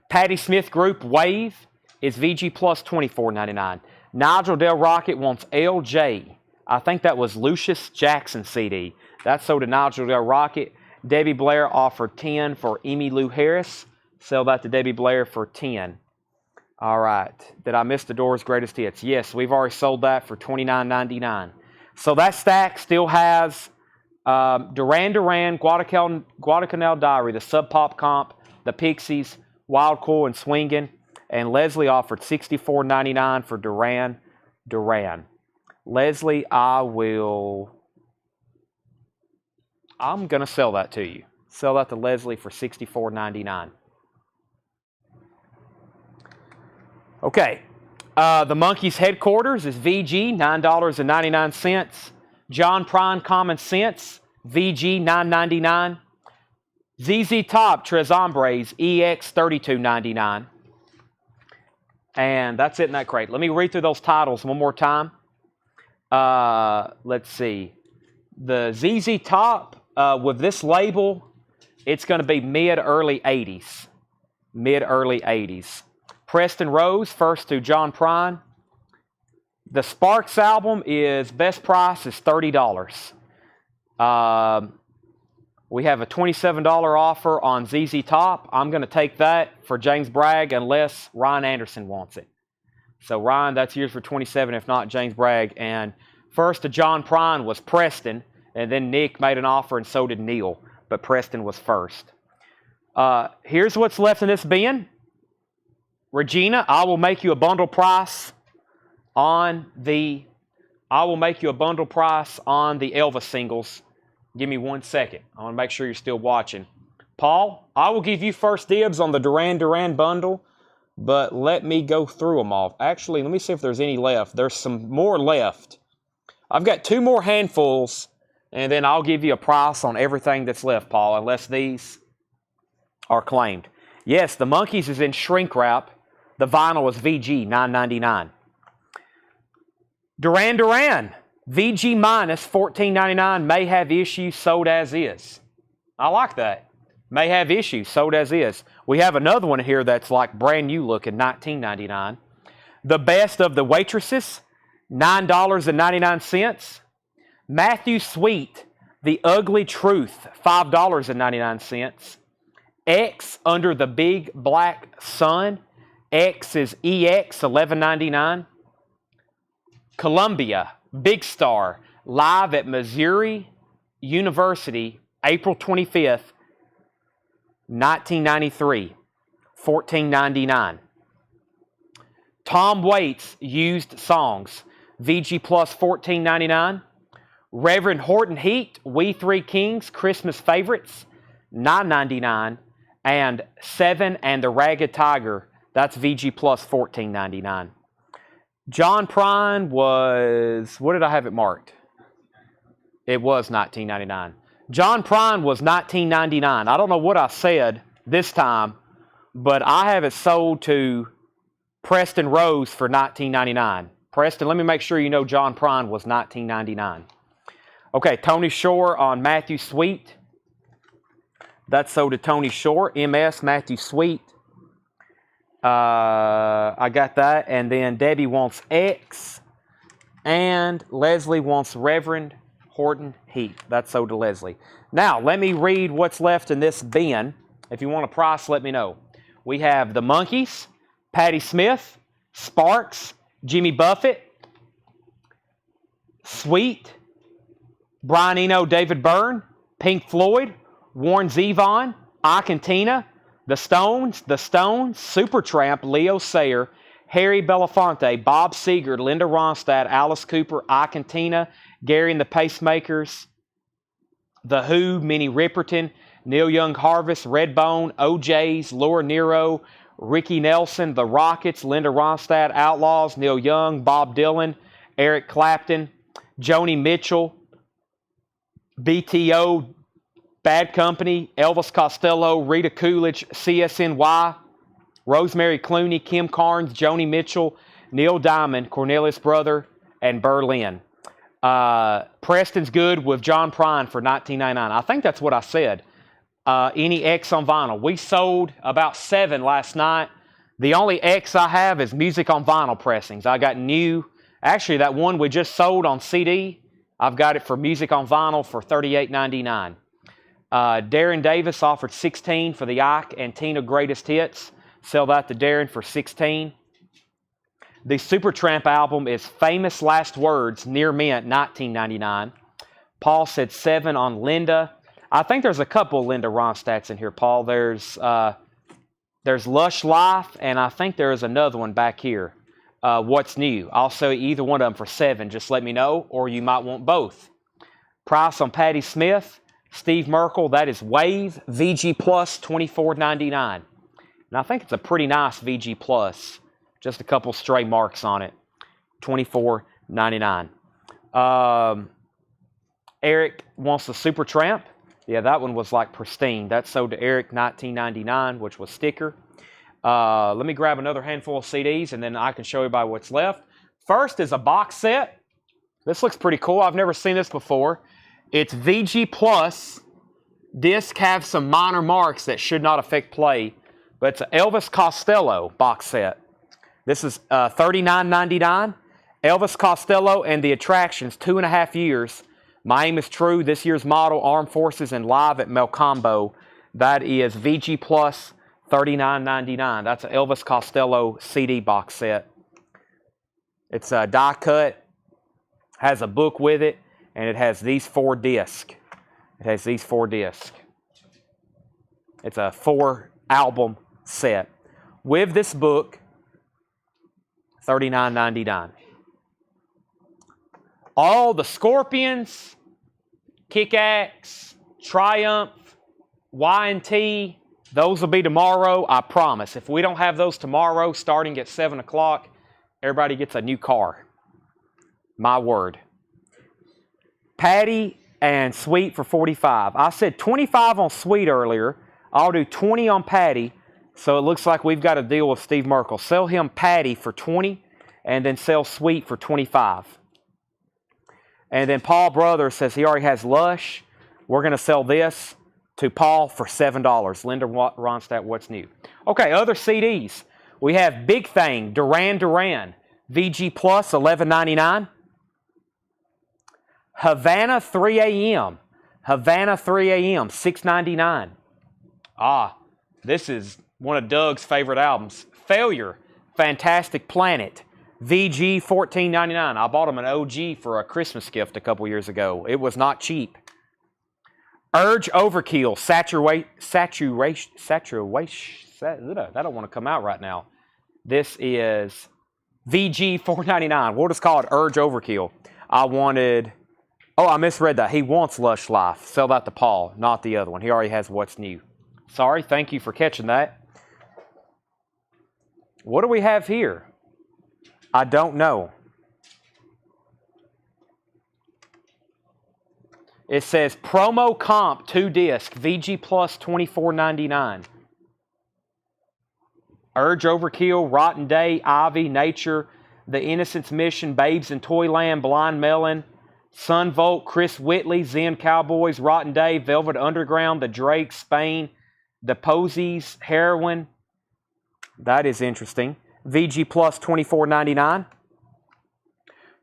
[SPEAKER 1] Patti Smith Group, Wave, is VG Plus $24.99. Nigel Del Rocket wants LJ. I think that was Lucius Jackson CD. That's sold to Nigel Del Rocket. Debbie Blair offered 10 for Emmylou Harris. Sell that to Debbie Blair for 10. All right. Did I miss the Doors' greatest hits? Yes, we've already sold that for $29.99. So that stack still has Duran Duran, Guadalcanal Diary, the Sub Pop Comp, the Pixies, Wild Cool, and Swingin'. And Leslie offered $64.99 for Duran Duran. Leslie, I'm going to sell that to you. Sell that to Leslie for $64.99. Okay. The Monkees headquarters is VG, $9.99. John Prine Common Sense, VG, $9.99. ZZ Top Tres Hombres, EX, $32.99. And that's it in that crate. Let me read through those titles one more time. Let's see. The ZZ Top, with this label, it's going to be mid-early 80s. Mid-early 80s. Preston Rose, first to John Prine. The Sparks album is, best price is $30. We have a $27 offer on ZZ Top. I'm going to take that for James Bragg unless Ryan Anderson wants it. So Ryan, that's yours for $27, if not James Bragg. And first to John Prine was Preston, and then Nick made an offer and so did Neil, but Preston was first. Here's what's left in this bin. Regina, I will make you a bundle price on the Elvis singles. Give me 1 second. I want to make sure you're still watching. Paul, I will give you first dibs on the Duran Duran bundle, but let me go through them all. Actually, let me see if there's any left. There's some more left. I've got 2 more handfuls, and then I'll give you a price on everything that's left, Paul, unless these are claimed. Yes, the Monkees is in shrink wrap. The vinyl is VG, $9.99. Duran Duran, VG minus $14.99, may have issues, sold as is. I like that. May have issues, sold as is. We have another one here that's like brand new looking, $19.99. The Best of the Waitresses, $9.99. Matthew Sweet, The Ugly Truth, $5.99. X Under the Big Black Sun, X is EX, $11.99. Columbia, Big Star, live at Missouri University, April 25th, 1993, $14.99. Tom Waits, Used Songs, VG Plus $14.99. Reverend Horton Heat, We Three Kings, Christmas Favorites, $9.99. And Seven and the Ragged Tiger, that's VG Plus $14.99. John Prine was, what did I have it marked? It was $19.99. John Prine was $19.99. I don't know what I said this time, but I have it sold to Preston Rose for $19.99. Preston, let me make sure you know John Prine was $19.99. Okay, Tony Shore on Matthew Sweet. That's sold to Tony Shore, MS, Matthew Sweet. I got that. And then Debbie wants X. And Leslie wants Reverend Horton Heat. That's sold to Leslie. Now, let me read what's left in this bin. If you want a price, let me know. We have the Monkees, Patti Smith, Sparks, Jimmy Buffett, Sweet, Brian Eno, David Byrne, Pink Floyd, Warren Zevon, Ike and Tina, The Stones, Supertramp, Leo Sayer, Harry Belafonte, Bob Seger, Linda Ronstadt, Alice Cooper, Ike and Tina, Gary and the Pacemakers, The Who, Minnie Riperton, Neil Young Harvest, Redbone, OJ's, Laura Nero, Ricky Nelson, The Rockets, Linda Ronstadt, Outlaws, Neil Young, Bob Dylan, Eric Clapton, Joni Mitchell, BTO, Bad Company, Elvis Costello, Rita Coolidge, CSNY, Rosemary Clooney, Kim Carnes, Joni Mitchell, Neil Diamond, Cornelius Brother, and Berlin. Preston's Good with John Prine for $19.99. I think that's what I said. Any X on vinyl. We sold about 7 last night. The only X I have is music on vinyl pressings. I got new. Actually, that one we just sold on CD, I've got it for music on vinyl for $38.99. Darren Davis offered 16 for the Ike and Tina Greatest Hits. Sell that to Darren for 16. The Supertramp album is Famous Last Words, Near Mint, $19.99. Paul said 7 on Linda. I think there's a couple Linda Ronstadts in here, Paul. There's Lush Life, and I think there is another one back here. What's New? I'll sell you either one of them for 7. Just let me know, or you might want both. Price on Patti Smith, Steve Merkel, that is Wave, VG Plus, $24.99. And I think it's a pretty nice VG Plus. Just a couple stray marks on it. $24.99. Eric wants the Supertramp. Yeah, that one was like pristine. That sold to Eric $19.99, which was sticker. Let me grab another handful of CDs, and then I can show you by what's left. First is a box set. This looks pretty cool. I've never seen this before. It's VG Plus. Disc have some minor marks that should not affect play, but it's an Elvis Costello box set. This is $39.99. Elvis Costello and the Attractions, 2.5 years. My Aim is True, this year's model, Armed Forces, and Live at Melcombo. That is VG Plus, $39.99. That's an Elvis Costello CD box set. It's a die cut, has a book with it, and it has these 4 discs. It has these 4 discs. It's a 4-album set. With this book, $39.99. All the Scorpions, Kick-Axe, Triumph, Y&T, those will be tomorrow, I promise. If we don't have those tomorrow, starting at 7 o'clock, everybody gets a new car. My word. Patty and Sweet for $45. I said 25 on Sweet earlier. I'll do 20 on Patty. So it looks like we've got a deal with Steve Merkel. Sell him Patty for 20 and then sell Sweet for 25. And then Paul Brother says he already has Lush. We're going to sell this to Paul for $7. Linda Ronstadt, what's new? Okay, other CDs. We have Big Thing, Duran Duran, VG Plus, $11.99. Havana 3 a.m. Havana 3 a.m., $6.99. This is one of Doug's favorite albums. Failure, Fantastic Planet, VG, $14.99. I bought him an OG for a Christmas gift a couple years ago. It was not cheap. Urge Overkill, Saturation. That don't want to come out right now. This is VG, $4.99. We'll just call it Urge Overkill. I misread that. He wants Lush Life. Sell that to Paul, not the other one. He already has What's New. Sorry, thank you for catching that. What do we have here? I don't know. It says Promo Comp 2 disc, VG Plus, $24.99. Urge Overkill, Rotten Day, Ivy, Nature, The Innocence Mission, Babes in Toyland, Blind Melon, Sun Volt, Chris Whitley, Zen Cowboys, Rotten Day, Velvet Underground, The Drake, Spain, The Posies, Heroin. That is interesting. VG Plus, $24.99.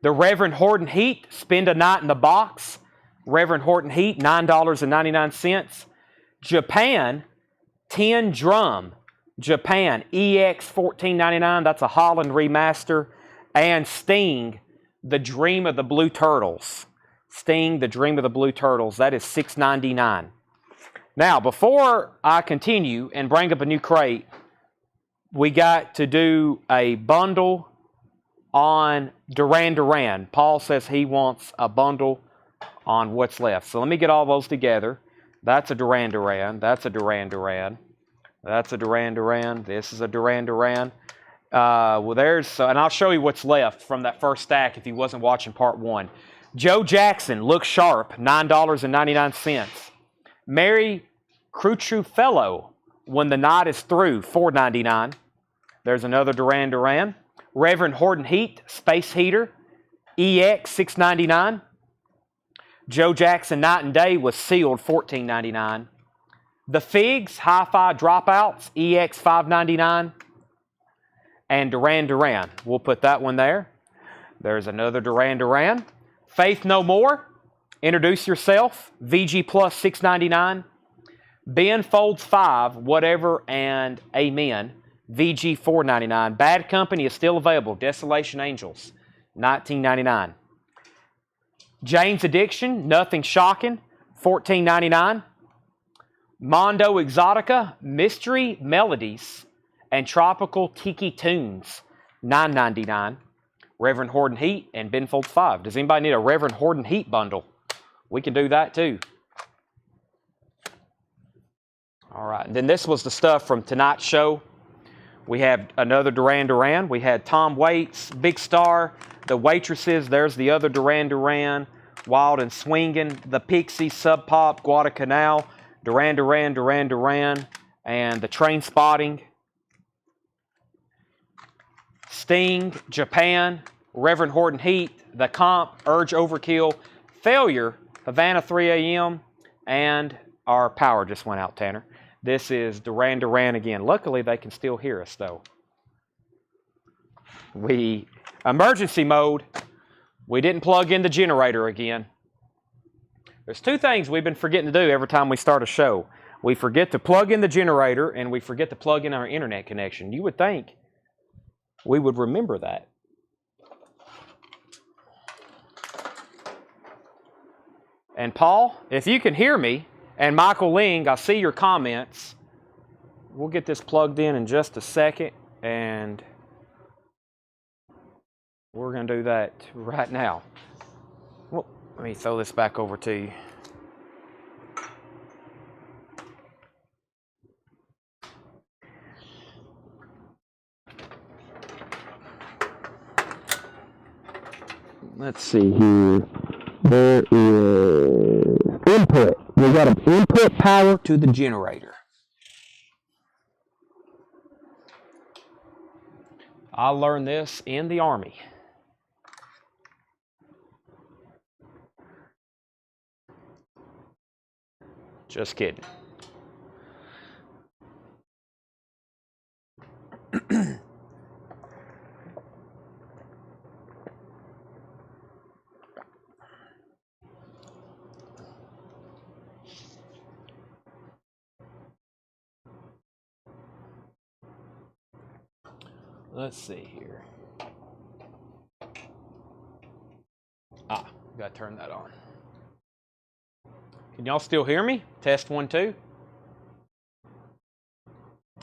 [SPEAKER 1] The Reverend Horton Heat, Spend a Night in the Box. Reverend Horton Heat, $9.99. Japan, 10 Drum. Japan, EX, $14.99. That's a Holland remaster. And Sting, The Dream of the Blue Turtles. Sting, The Dream of the Blue Turtles. That is $6.99. Now, before I continue and bring up a new crate, we got to do a bundle on Duran Duran. Paul says he wants a bundle on what's left. So let me get all those together. That's a Duran Duran. That's a Duran Duran. That's a Duran Duran. This is a Duran Duran. And I'll show you what's left from that first stack if you wasn't watching part 1. Joe Jackson, look sharp, $9.99. Mary Cruccifello, when the night is through, $4.99. There's another Duran Duran. Reverend Horton Heat, Space Heater, EX, $6.99. Joe Jackson, Night and Day, was sealed, $14.99. The Figs, Hi-Fi Dropouts, EX, $5.99. And Duran Duran, we'll put that one there. There's another Duran Duran. Faith No More, Introduce Yourself, VG Plus, $6.99. Ben Folds 5, Whatever and Amen, VG, $4.99. Bad Company is still available. Desolation Angels, $19.99. Jane's Addiction, Nothing Shocking, $14.99. Mondo Exotica, Mystery Melodies and Tropical Tiki Tunes, $9.99. Reverend Horton Heat and Ben Folds 5. Does anybody need a Reverend Horton Heat bundle? We can do that too. All right, and then this was the stuff from tonight's show. We have another Duran Duran. We had Tom Waits, Big Star, The Waitresses. There's the other Duran Duran, Wild and Swingin', The Pixies, Sub Pop, Guadalcanal, Duran Duran, Duran Duran, and the Train Spotting. Sting, Japan, Reverend Horton Heat, The Comp, Urge Overkill, Failure, Havana 3 a.m., and our power just went out, Tanner. This is Duran Duran again. Luckily, they can still hear us, though. Emergency mode, we didn't plug in the generator again. There's two things we've been forgetting to do every time we start a show. We forget to plug in the generator, and we forget to plug in our internet connection. You would think we would remember that. And Paul, if you can hear me, and Michael Ling, I see your comments. We'll get this plugged in just a second, and we're going to do that right now. Well, let me throw this back over to you. Let's see here. There is input. We got an input power to the generator. I learned this in the Army. Just kidding. Let's see here. Got to turn that on. Can y'all still hear me? Test 1, 2.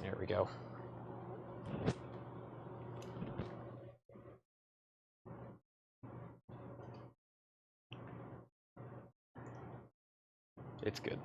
[SPEAKER 1] There we go. It's good.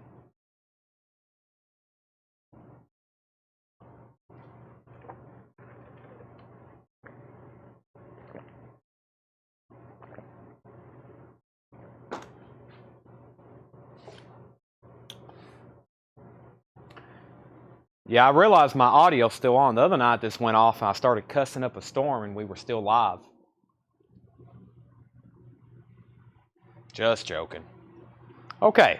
[SPEAKER 1] Yeah, I realized my audio's still on. The other night this went off and I started cussing up a storm and we were still live. Just joking. Okay.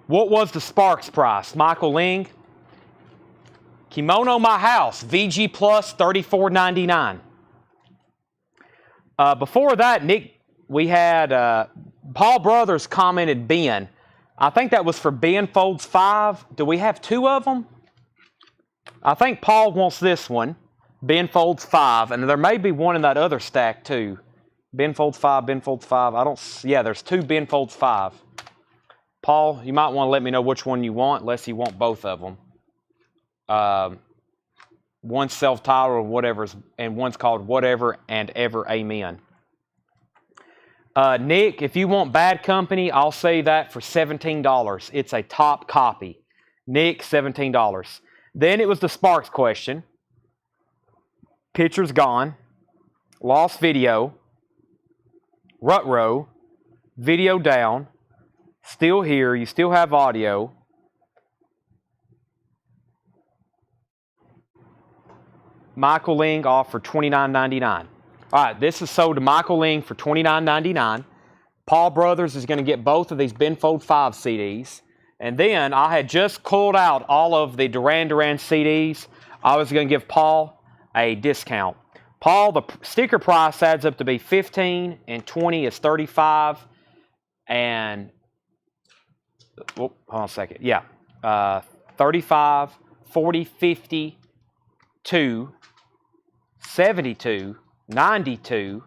[SPEAKER 1] What was the Sparks price? Michael Ling. Kimono My House, VG Plus, $34.99. Before that, Nick, we had Paul Brothers commented Ben. I think that was for Ben Folds 5. Do we have 2 of them? I think Paul wants this one, Ben Folds 5, and there may be one in that other stack too. Ben Folds 5, Ben Folds 5. Yeah, there's 2 Ben Folds 5. Paul, you might want to let me know which one you want, unless you want both of them. One's self-titled, and one's called Whatever and Ever Amen. Nick, if you want Bad Company, I'll say that for $17. It's a top copy. Nick, $17. Then it was the Sparks question. Picture's gone. Lost video. Rut row. Video down. Still here. You still have audio. Michael Ling off for $29.99. All right, this is sold to Michael Ling for $29.99. Paul Brothers is going to get both of these Benfold 5 CDs. And then I had just called out all of the Duran Duran CDs. I was going to give Paul a discount. Paul, the sticker price adds up to be $15, and 20 is $35. And, hold on a second. Yeah, 35, 40, 50, 2, 72, 92,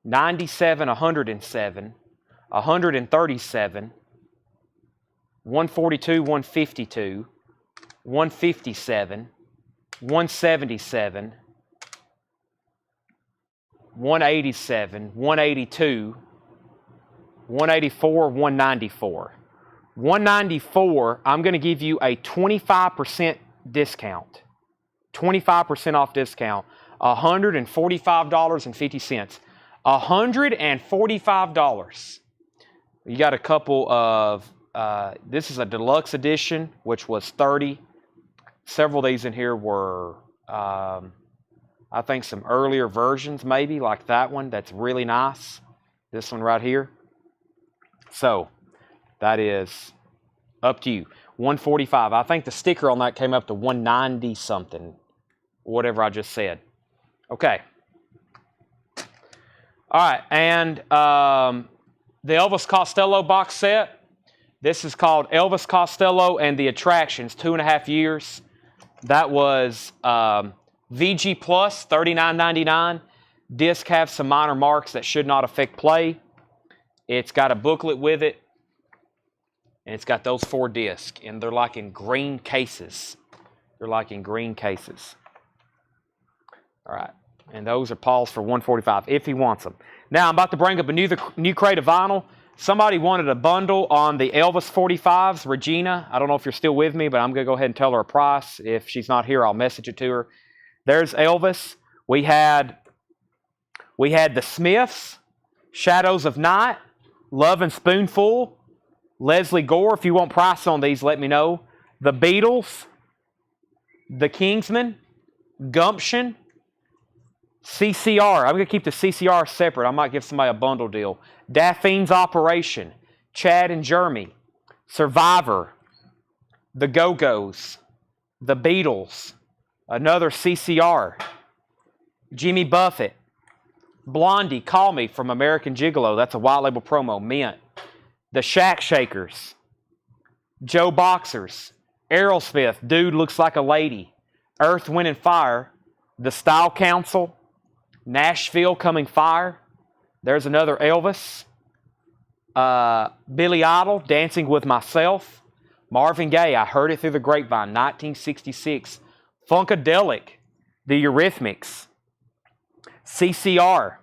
[SPEAKER 1] 97, 107, 137, 142, 152, 157, 177, 187, 182, 184, 194. 194, I'm going to give you a 25% discount. 25% off discount. $145.50. $145. You got a couple of, this is a deluxe edition, which was $30. Several of these in here were, I think some earlier versions maybe, like that one. That's really nice. This one right here. So, that is up to you. $145. I think the sticker on that came up to $190 something. Whatever I just said. Okay. All right, and the Elvis Costello box set. This is called Elvis Costello and the Attractions, 2.5 years. That was VG Plus, $39.99. Disc have some minor marks that should not affect play. It's got a booklet with it, and it's got those 4 discs, and they're like in green cases. They're like in green cases. All right, and those are Paul's for $145 if he wants them. Now I'm about to bring up a new crate of vinyl. Somebody wanted a bundle on the Elvis 45s. Regina, I don't know if you're still with me, but I'm going to go ahead and tell her a price. If she's not here, I'll message it to her. There's Elvis. We had the Smiths, Shadows of Night, Love and Spoonful, Leslie Gore. If you want price on these, let me know. The Beatles, The Kingsmen, Gumption, CCR. I'm going to keep the CCR separate. I might give somebody a bundle deal. Daffine's Operation, Chad and Jeremy, Survivor, The Go-Go's, The Beatles, another CCR, Jimmy Buffett, Blondie, Call Me from American Gigolo. That's a white label promo. Mint. The Shack Shakers, Joe Boxers, Aerosmith, Dude Looks Like a Lady, Earth, Wind and Fire, The Style Council, Nashville Coming Fire. There's another Elvis. Billy Idol, Dancing with Myself. Marvin Gaye, I Heard It Through the Grapevine, 1966. Funkadelic, The Eurythmics. CCR,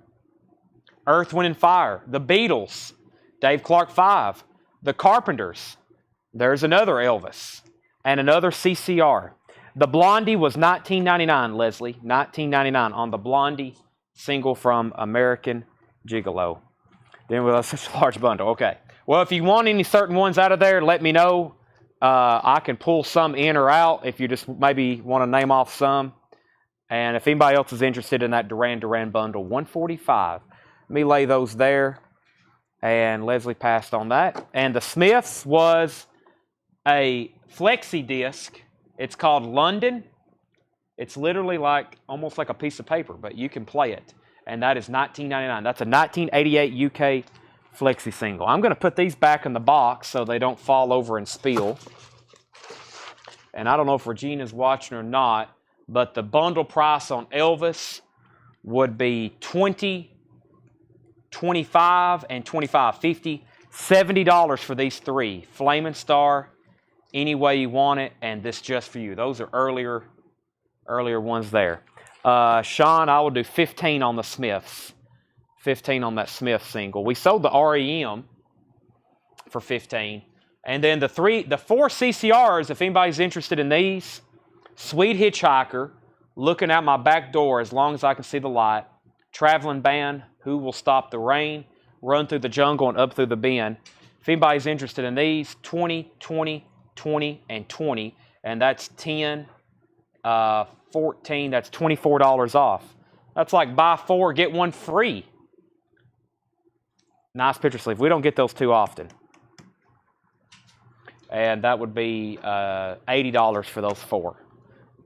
[SPEAKER 1] Earth, Wind and Fire. The Beatles, Dave Clark 5. The Carpenters, there's another Elvis. And another CCR. The Blondie was $19.99, Leslie. $19.99 on the Blondie single from American Gigolo. Then with such a large bundle. Okay. Well, if you want any certain ones out of there, let me know. I can pull some in or out if you just maybe want to name off some. And if anybody else is interested in that Duran Duran bundle, $145. Let me lay those there. And Leslie passed on that. And the Smiths was a flexi disc. It's called London. It's literally like almost like a piece of paper, but you can play it. And that is $19.99. That's a 1988 UK flexi single. I'm going to put these back in the box so they don't fall over and spill. And I don't know if Regina's watching or not, but the bundle price on Elvis would be $20, $25, and $25.50. $70 for these 3. Flamin' Star, Any Way You Want It, and This Just For You. Those are earlier ones there. Sean, I will do 15 on the Smiths. 15 on that Smith single. We sold the REM for 15. And then the 4 CCRs, if anybody's interested in these, Sweet Hitchhiker, Looking out my back door as long as I can see the light. Traveling band, Who Will Stop the Rain? Run Through the Jungle and Up Through the Bend. If anybody's interested in these, 20, 20, 20, and 20. And that's 10, 14, that's $24 off. That's like buy 4, get 1 free. Nice picture sleeve. We don't get those too often. And that would be $80 for those 4.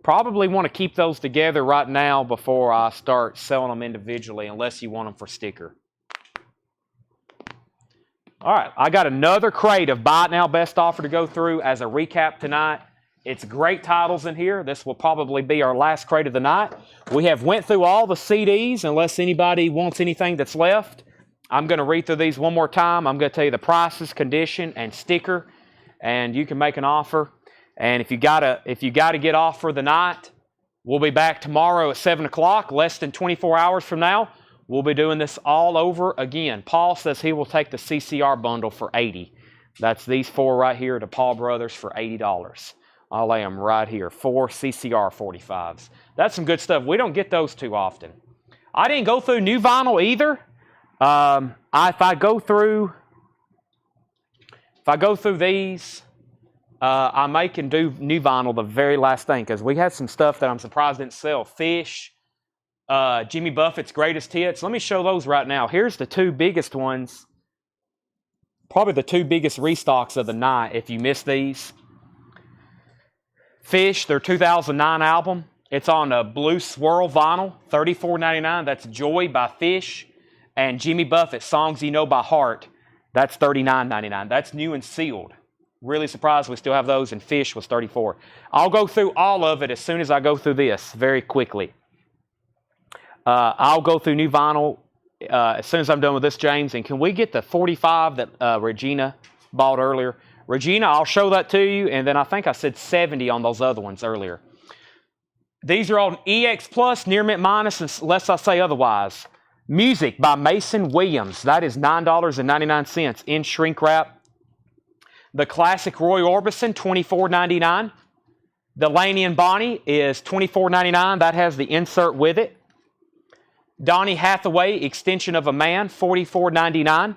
[SPEAKER 1] Probably want to keep those together right now before I start selling them individually, unless you want them for sticker. All right, I got another crate of Buy It Now Best Offer to go through as a recap tonight. It's great titles in here. This will probably be our last crate of the night. We have went through all the CDs, unless anybody wants anything that's left. I'm going to read through these one more time. I'm going to tell you the prices, condition, and sticker, and you can make an offer. And if you gotta get off for the night, we'll be back tomorrow at 7 o'clock, less than 24 hours from now. We'll be doing this all over again. Paul says he will take the CCR bundle for $80. That's these 4 right here to Paul Brothers for $80. I'll lay them right here. 4 CCR 45s. That's some good stuff. We don't get those too often. I didn't go through new vinyl either. If I go through these, I may can do new vinyl the very last thing, because we had some stuff that I'm surprised didn't sell. Fish, Jimmy Buffett's Greatest Hits. Let me show those right now. Here's the 2 biggest ones. Probably the 2 biggest restocks of the night if you missed these. Fish, their 2009 album. It's on a blue swirl vinyl, $34.99. That's Joy by Fish. And Jimmy Buffett, Songs You Know by Heart. That's $39.99. That's new and sealed. Really surprised we still have those, and Fish was $34. I'll go through all of it as soon as I go through this very quickly. I'll go through new vinyl as soon as I'm done with this, James. And can we get the 45 that Regina bought earlier? Regina, I'll show that to you, and then I think I said 70 on those other ones earlier. These are on EX Plus, Near Mint Minus, unless I say otherwise. Music by Mason Williams. That is $9.99 in shrink wrap. The classic Roy Orbison, $24.99. The Laney and Bonnie is $24.99. That has the insert with it. Donny Hathaway, Extension of a Man, $44.99.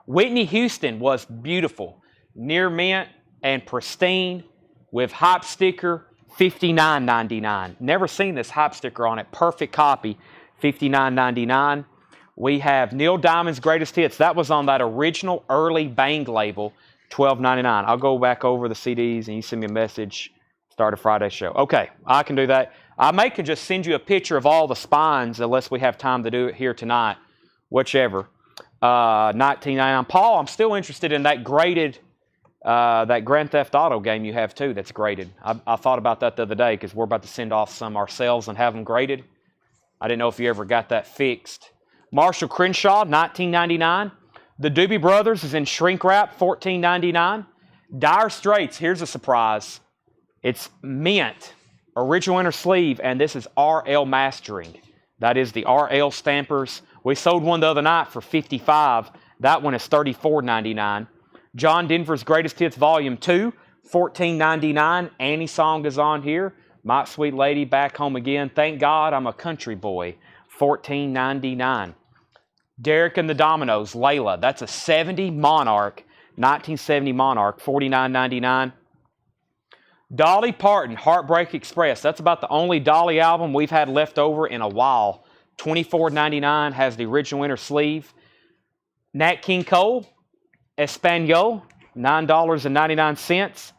[SPEAKER 1] Whitney Houston was beautiful. Near mint and pristine with hype sticker, $59.99. Never seen this hype sticker on it. Perfect copy, $59.99. We have Neil Diamond's Greatest Hits. That was on that original early Bang label, $12.99. I'll go back over the CDs and you send me a message. Start a Friday show. Okay, I can do that. I can just send you a picture of all the spines unless we have time to do it here tonight. Whichever. $19.99. Paul, I'm still interested in that graded, that Grand Theft Auto game you have too that's graded. I thought about that the other day because we're about to send off some ourselves and have them graded. I didn't know if you ever got that fixed. Marshall Crenshaw, $19.99. The Doobie Brothers is in shrink wrap, $14.99. Dire Straits, here's a surprise. It's mint, original inner sleeve, and this is RL mastering. That is the RL stampers. We sold one the other night for $55. That one is $34.99. John Denver's Greatest Hits Volume 2, $14.99. Annie song is on here. My Sweet Lady, Back Home Again. Thank God I'm a Country Boy, $14.99. Derek and the Dominoes, Layla. That's a 70 Monarch, 1970 Monarch, $49.99. Dolly Parton, Heartbreak Express. That's about the only Dolly album we've had left over in a while. $24.99, has the original inner sleeve. Nat King Cole, Espanol, $9.99.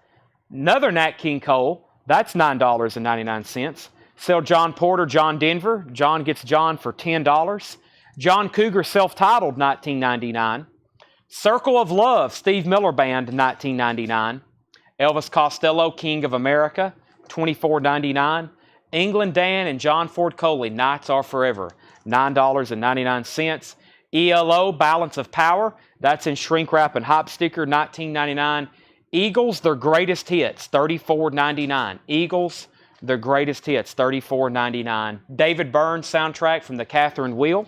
[SPEAKER 1] Another Nat King Cole, that's $9.99. Sell John Porter, John Denver. John gets John for $10. John Cougar, self-titled, $19.99. Circle of Love, Steve Miller Band, $19.99. Elvis Costello, King of America, $24.99. England Dan and John Ford Coley, Nights Are Forever, $9.99. ELO, Balance of Power, that's in shrink wrap and hype sticker, $19.99. Eagles, Their Greatest Hits, $34.99. Eagles, Their Greatest Hits, $34.99. David Byrne soundtrack from the Catherine Wheel,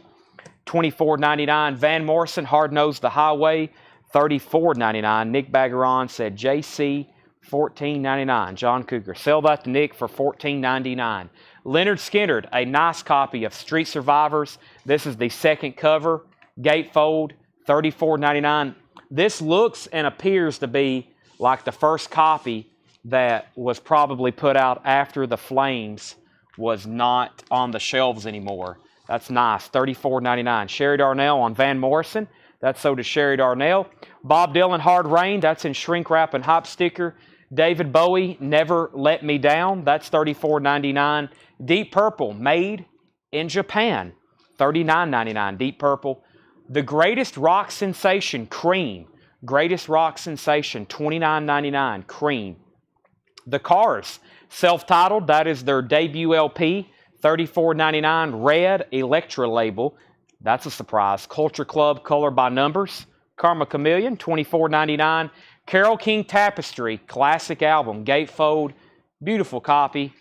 [SPEAKER 1] $24.99. Van Morrison, Hard Nosed the Highway, $34.99. Nick Bagaron said JC $14.99. John Cougar. Sell that to Nick for $14.99. Leonard Skinner, a nice copy of Street Survivors. This is the second cover. Gatefold, $34.99. This looks and appears to be like the first copy that was probably put out after the Flames was not on the shelves anymore. That's nice. $34.99. Sherry Darnell on Van Morrison. That's sold to Sherry Darnell. Bob Dylan, Hard Rain. That's in shrink wrap and hop sticker. David Bowie, Never Let Me Down. That's $34.99. Deep Purple, made in Japan. $39.99. Deep Purple. The Greatest Rock Sensation, Cream. Greatest Rock Sensation, $29.99. Cream. The Cars, self-titled. That is their debut LP. $34.99. Red Electra label. That's a surprise. Culture Club, Color by Numbers. Karma Chameleon, $24.99. Carole King Tapestry, classic album. Gatefold, beautiful copy.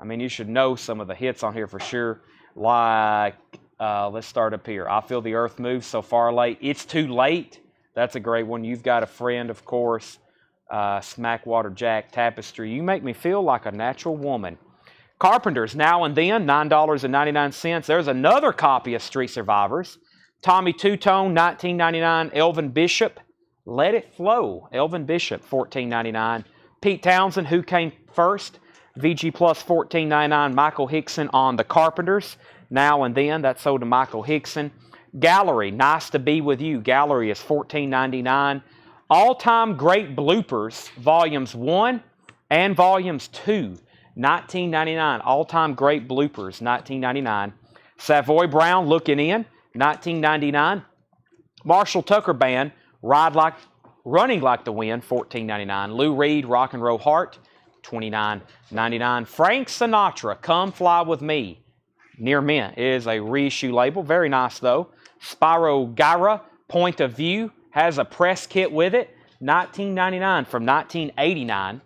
[SPEAKER 1] I mean, you should know some of the hits on here for sure. Like, let's start up here. I Feel the Earth Move, So Far Late. It's Too Late. That's a great one. You've Got a Friend, of course. Smackwater Jack, Tapestry. You Make Me Feel Like a Natural Woman. Carpenters, Now and Then, $9.99. There's another copy of Street Survivors. Tommy Two-Tone, $19.99. Elvin Bishop, Let It Flow. Elvin Bishop, $14.99. Pete Townsend, Who Came First? VG Plus, $14.99. Michael Hickson on The Carpenters, Now and Then. That's sold to Michael Hickson. Gallery, Nice to Be With You. Gallery is $14.99. All-Time Great Bloopers, Volumes 1 and Volumes 2. $19.99. All-Time Great Bloopers, $19.99. Savoy Brown, Looking In, $19.99. Marshall Tucker Band, Running Like the Wind, $14.99. Lou Reed, Rock and Roll Heart, $29.99. Frank Sinatra, Come Fly With Me, Near Mint. It is a reissue label. Very nice, though. Spyro Gyra, Point of View, has a press kit with it, $19.99 from 1989.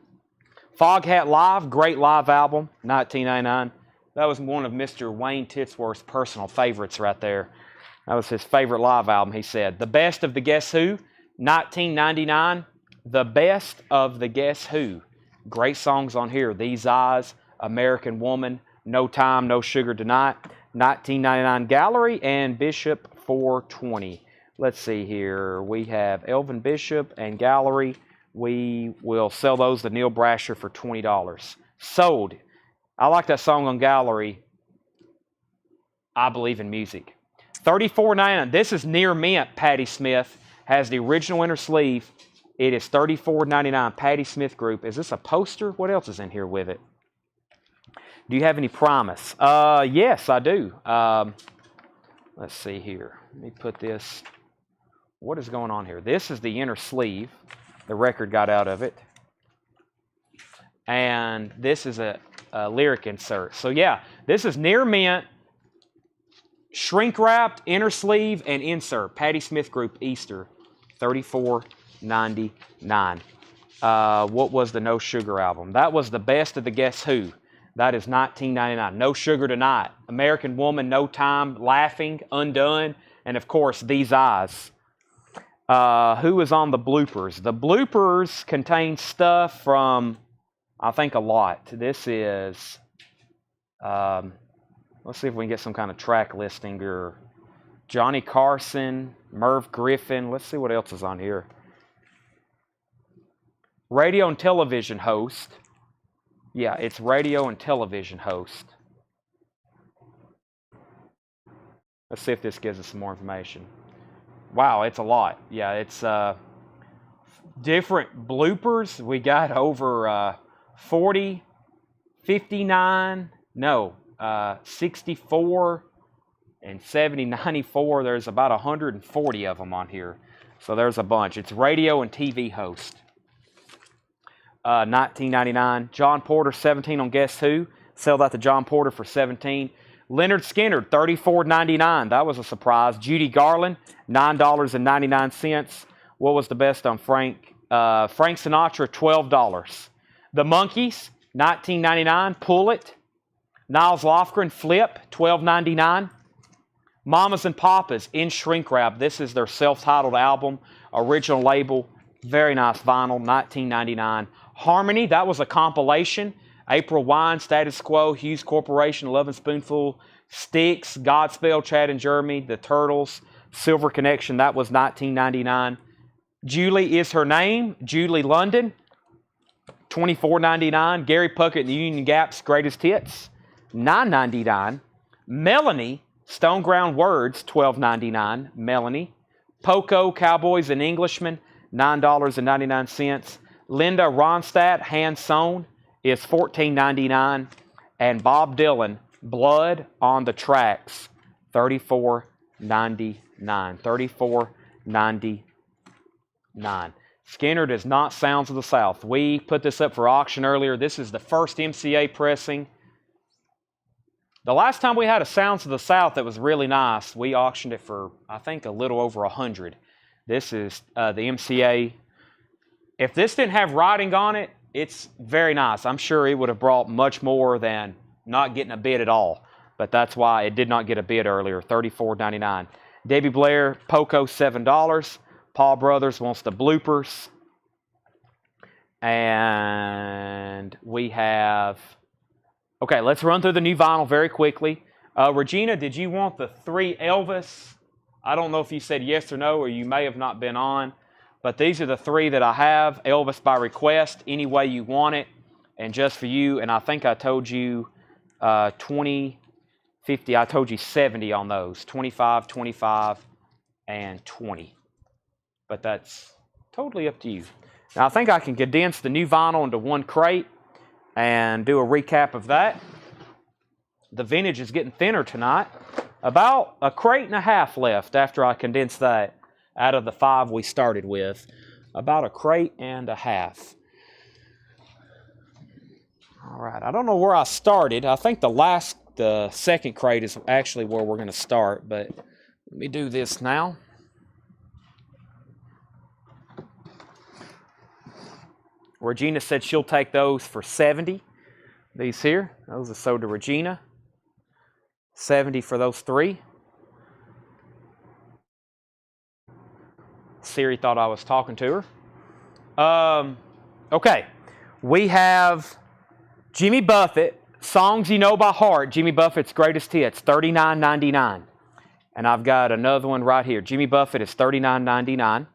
[SPEAKER 1] Foghat Live, great live album, $19.99. That was one of Mr. Wayne Titsworth's personal favorites right there. That was his favorite live album, he said. The Best of the Guess Who, $19.99. The Best of the Guess Who. Great songs on here. These Eyes, American Woman, No Time, No Sugar Tonight, $19.99. Gallery, and Bishop, $4.20. Let's see here. We have Elvin Bishop and Gallery. We will sell those to Neil Brasher for $20. Sold. I like that song on Gallery, I Believe in Music. $34.99. This is Near Mint. Patti Smith has the original inner sleeve. It is $34.99. Patti Smith Group. Is this a poster? What else is in here with it? Do you have any Primus? Yes, I do. Let's see here. Let me put this. What is going on here? This is the inner sleeve. The record got out of it. And this is a lyric insert. So yeah, this is Near Mint, shrink wrapped, inner sleeve, and insert. Patti Smith Group, Easter, $34.99. What was the No Sugar album? That was the Best of the Guess Who. That is $19.99. No Sugar Tonight. American Woman, No Time, Laughing, Undone, and of course, These Eyes. Who is on the bloopers? The bloopers contain stuff from, I think, a lot. This is, let's see if we can get some kind of track listing. Or Johnny Carson, Merv Griffin. Let's see what else is on here. Radio and television host. Yeah, it's radio and television host. Let's see if this gives us some more information. Wow, it's a lot. Yeah, it's different bloopers. We got over 40, 59, 64, and 70, 94. There's about 140 of them on here. So there's a bunch. It's radio and TV host. $19.99. John Porter, 17 on Guess Who. Sell that to John Porter for $17. Leonard Skinner, $34.99. That was a surprise. Judy Garland, $9.99. What was the best on Frank? Frank Sinatra, $12. The Monkees, $19.99. Pull It. Niles Lofgren, Flip, $12.99. Mamas and Papas, in shrink wrap. This is their self-titled album, original label, very nice vinyl, $19.99. Harmony, that was a compilation. April Wine, Status Quo, Hughes Corporation, 11 Spoonful, Styx, Godspell, Chad and Jeremy, The Turtles, Silver Connection, that was $19.99. Julie Is Her Name, Julie London, $24.99. Gary Puckett and the Union Gap's Greatest Hits, $9.99. Melanie, Stone Ground Words, $12.99. Melanie. Poco, Cowboys and Englishmen, $9.99. Linda Ronstadt, Hand Sewn, is $14.99. And Bob Dylan, Blood on the Tracks, $34.99. $34.99. Skinner does not Sounds of the South. We put this up for auction earlier. This is the first MCA pressing. The last time we had a Sounds of the South that was really nice, we auctioned it for, I think, a little over $100. This is the MCA. If this didn't have writing on it, it's very nice. I'm sure it would have brought much more than not getting a bid at all. But that's why it did not get a bid earlier, $34.99. Debbie Blair, Poco, $7. Paul Brothers wants the bloopers. And we have... Okay, let's run through the new vinyl very quickly. Regina, did you want the 3 Elvis? I don't know if you said yes or no, or you may have not been on. But these are the 3 that I have. Elvis by request, any way you want it, and just for you. And I think I told you 20, 50. I told you 70 on those. 25, 25, and 20. But that's totally up to you. Now, I think I can condense the new vinyl into one crate and do a recap of that. The vintage is getting thinner tonight. About a crate and a half left after I condense that out of the 5 we started with. About a crate and a half. All right, I don't know where I started. I think the second crate is actually where we're going to start, but let me do this now. Regina said she'll take those for $70. These here, those are sold to Regina. $70 for those 3. Siri thought I was talking to her. Okay, we have Jimmy Buffett, Songs You Know by Heart, Jimmy Buffett's Greatest Hits, $39.99. And I've got another one right here. Jimmy Buffett is $39.99.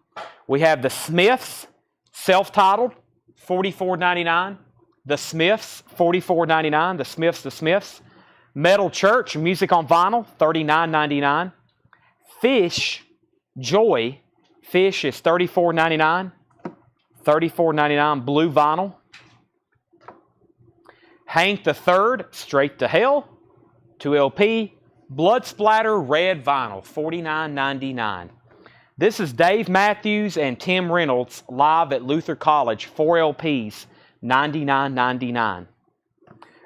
[SPEAKER 1] We have the Smiths, self-titled, $44.99. The Smiths, $44.99. The Smiths. Metal Church, music on vinyl, $39.99. Fish, Joy, Fish is $34.99. $34.99 blue vinyl. Hank the Third, Straight to Hell, 2LP. Blood Splatter, red vinyl, $49.99. This is Dave Matthews and Tim Reynolds live at Luther College, 4 LPs, $99.99.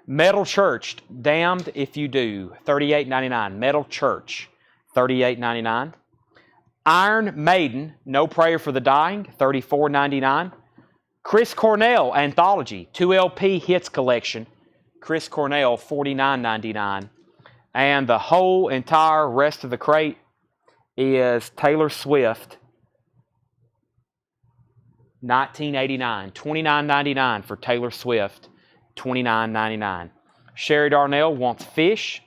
[SPEAKER 1] Metal Church, Damned If You Do, $38.99. Metal Church, $38.99. Iron Maiden, No Prayer for the Dying, $34.99. Chris Cornell Anthology, 2LP Hits Collection, Chris Cornell, $49.99. And the whole entire rest of the crate is Taylor Swift, $19.89. $29.99 for Taylor Swift, $29.99. Sherry Darnell wants Fish.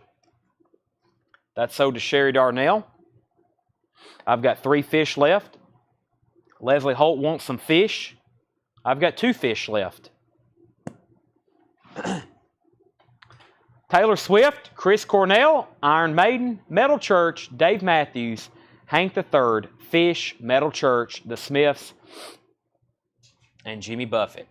[SPEAKER 1] That's sold to Sherry Darnell. I've got 3 Fish left. Leslie Holt wants some Fish. I've got 2 Fish left. Taylor Swift, Chris Cornell, Iron Maiden, Metal Church, Dave Matthews, Hank III, Fish, Metal Church, The Smiths, and Jimmy Buffett.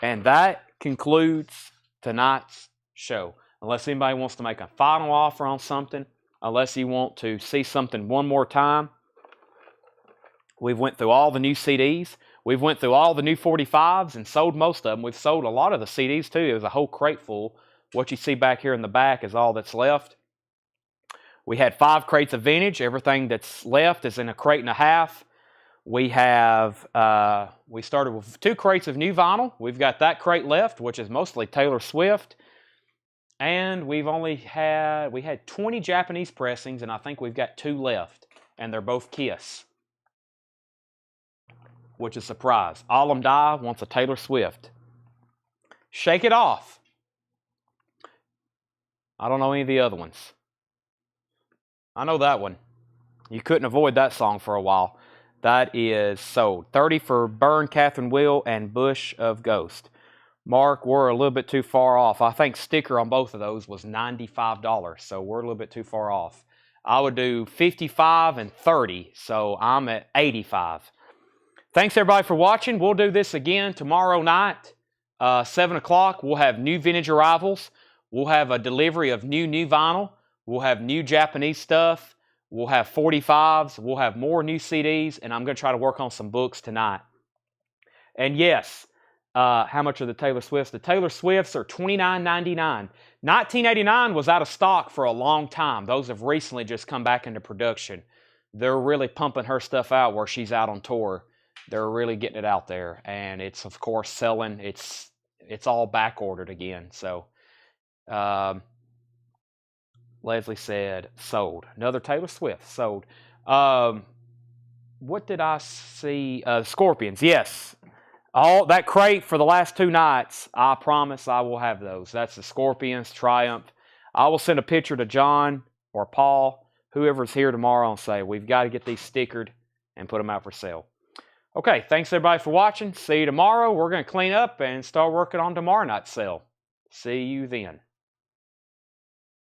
[SPEAKER 1] And that concludes tonight's show. Unless anybody wants to make a final offer on something, unless you want to see something one more time. We've went through all the new CDs. We've went through all the new 45s and sold most of them. We've sold a lot of the CDs too. There's a whole crate full. What you see back here in the back is all that's left. We had 5 crates of vintage. Everything that's left is in a crate and a half. We have, we started with 2 crates of new vinyl. We've got that crate left, which is mostly Taylor Swift. And we had 20 Japanese pressings, and I think we've got 2 left. And they're both Kiss. which is a surprise. All 'Em Die wants a Taylor Swift. Shake It Off. I don't know any of the other ones. I know that one. You couldn't avoid that song for a while. That is sold. 30 for Burn, Catherine Will, and Bush of Ghost. Mark, we're a little bit too far off. I think sticker on both of those was $95, so we're a little bit too far off. I would do 55 and 30, so I'm at 85. Thanks, everybody, for watching. We'll do this again tomorrow night, 7 o'clock. We'll have new vintage arrivals. We'll have a delivery of new vinyl. We'll have new Japanese stuff. We'll have 45s. We'll have more new CDs, and I'm going to try to work on some books tonight. And yes, how much are the Taylor Swifts? The Taylor Swifts are $29.99. 1989 was out of stock for a long time. Those have recently just come back into production. They're really pumping her stuff out where she's out on tour. They're really getting it out there, and it's, of course, selling. It's all back ordered again. So Leslie said sold. Another Taylor Swift sold. What did I see? Scorpions, yes. All that crate for the last 2 nights, I promise I will have those. That's the Scorpions, Triumph. I will send a picture to John or Paul, whoever's here tomorrow, and say, we've got to get these stickered and put them out for sale. Okay, thanks everybody for watching. See you tomorrow. We're going to clean up and start working on tomorrow night's sale. See you then.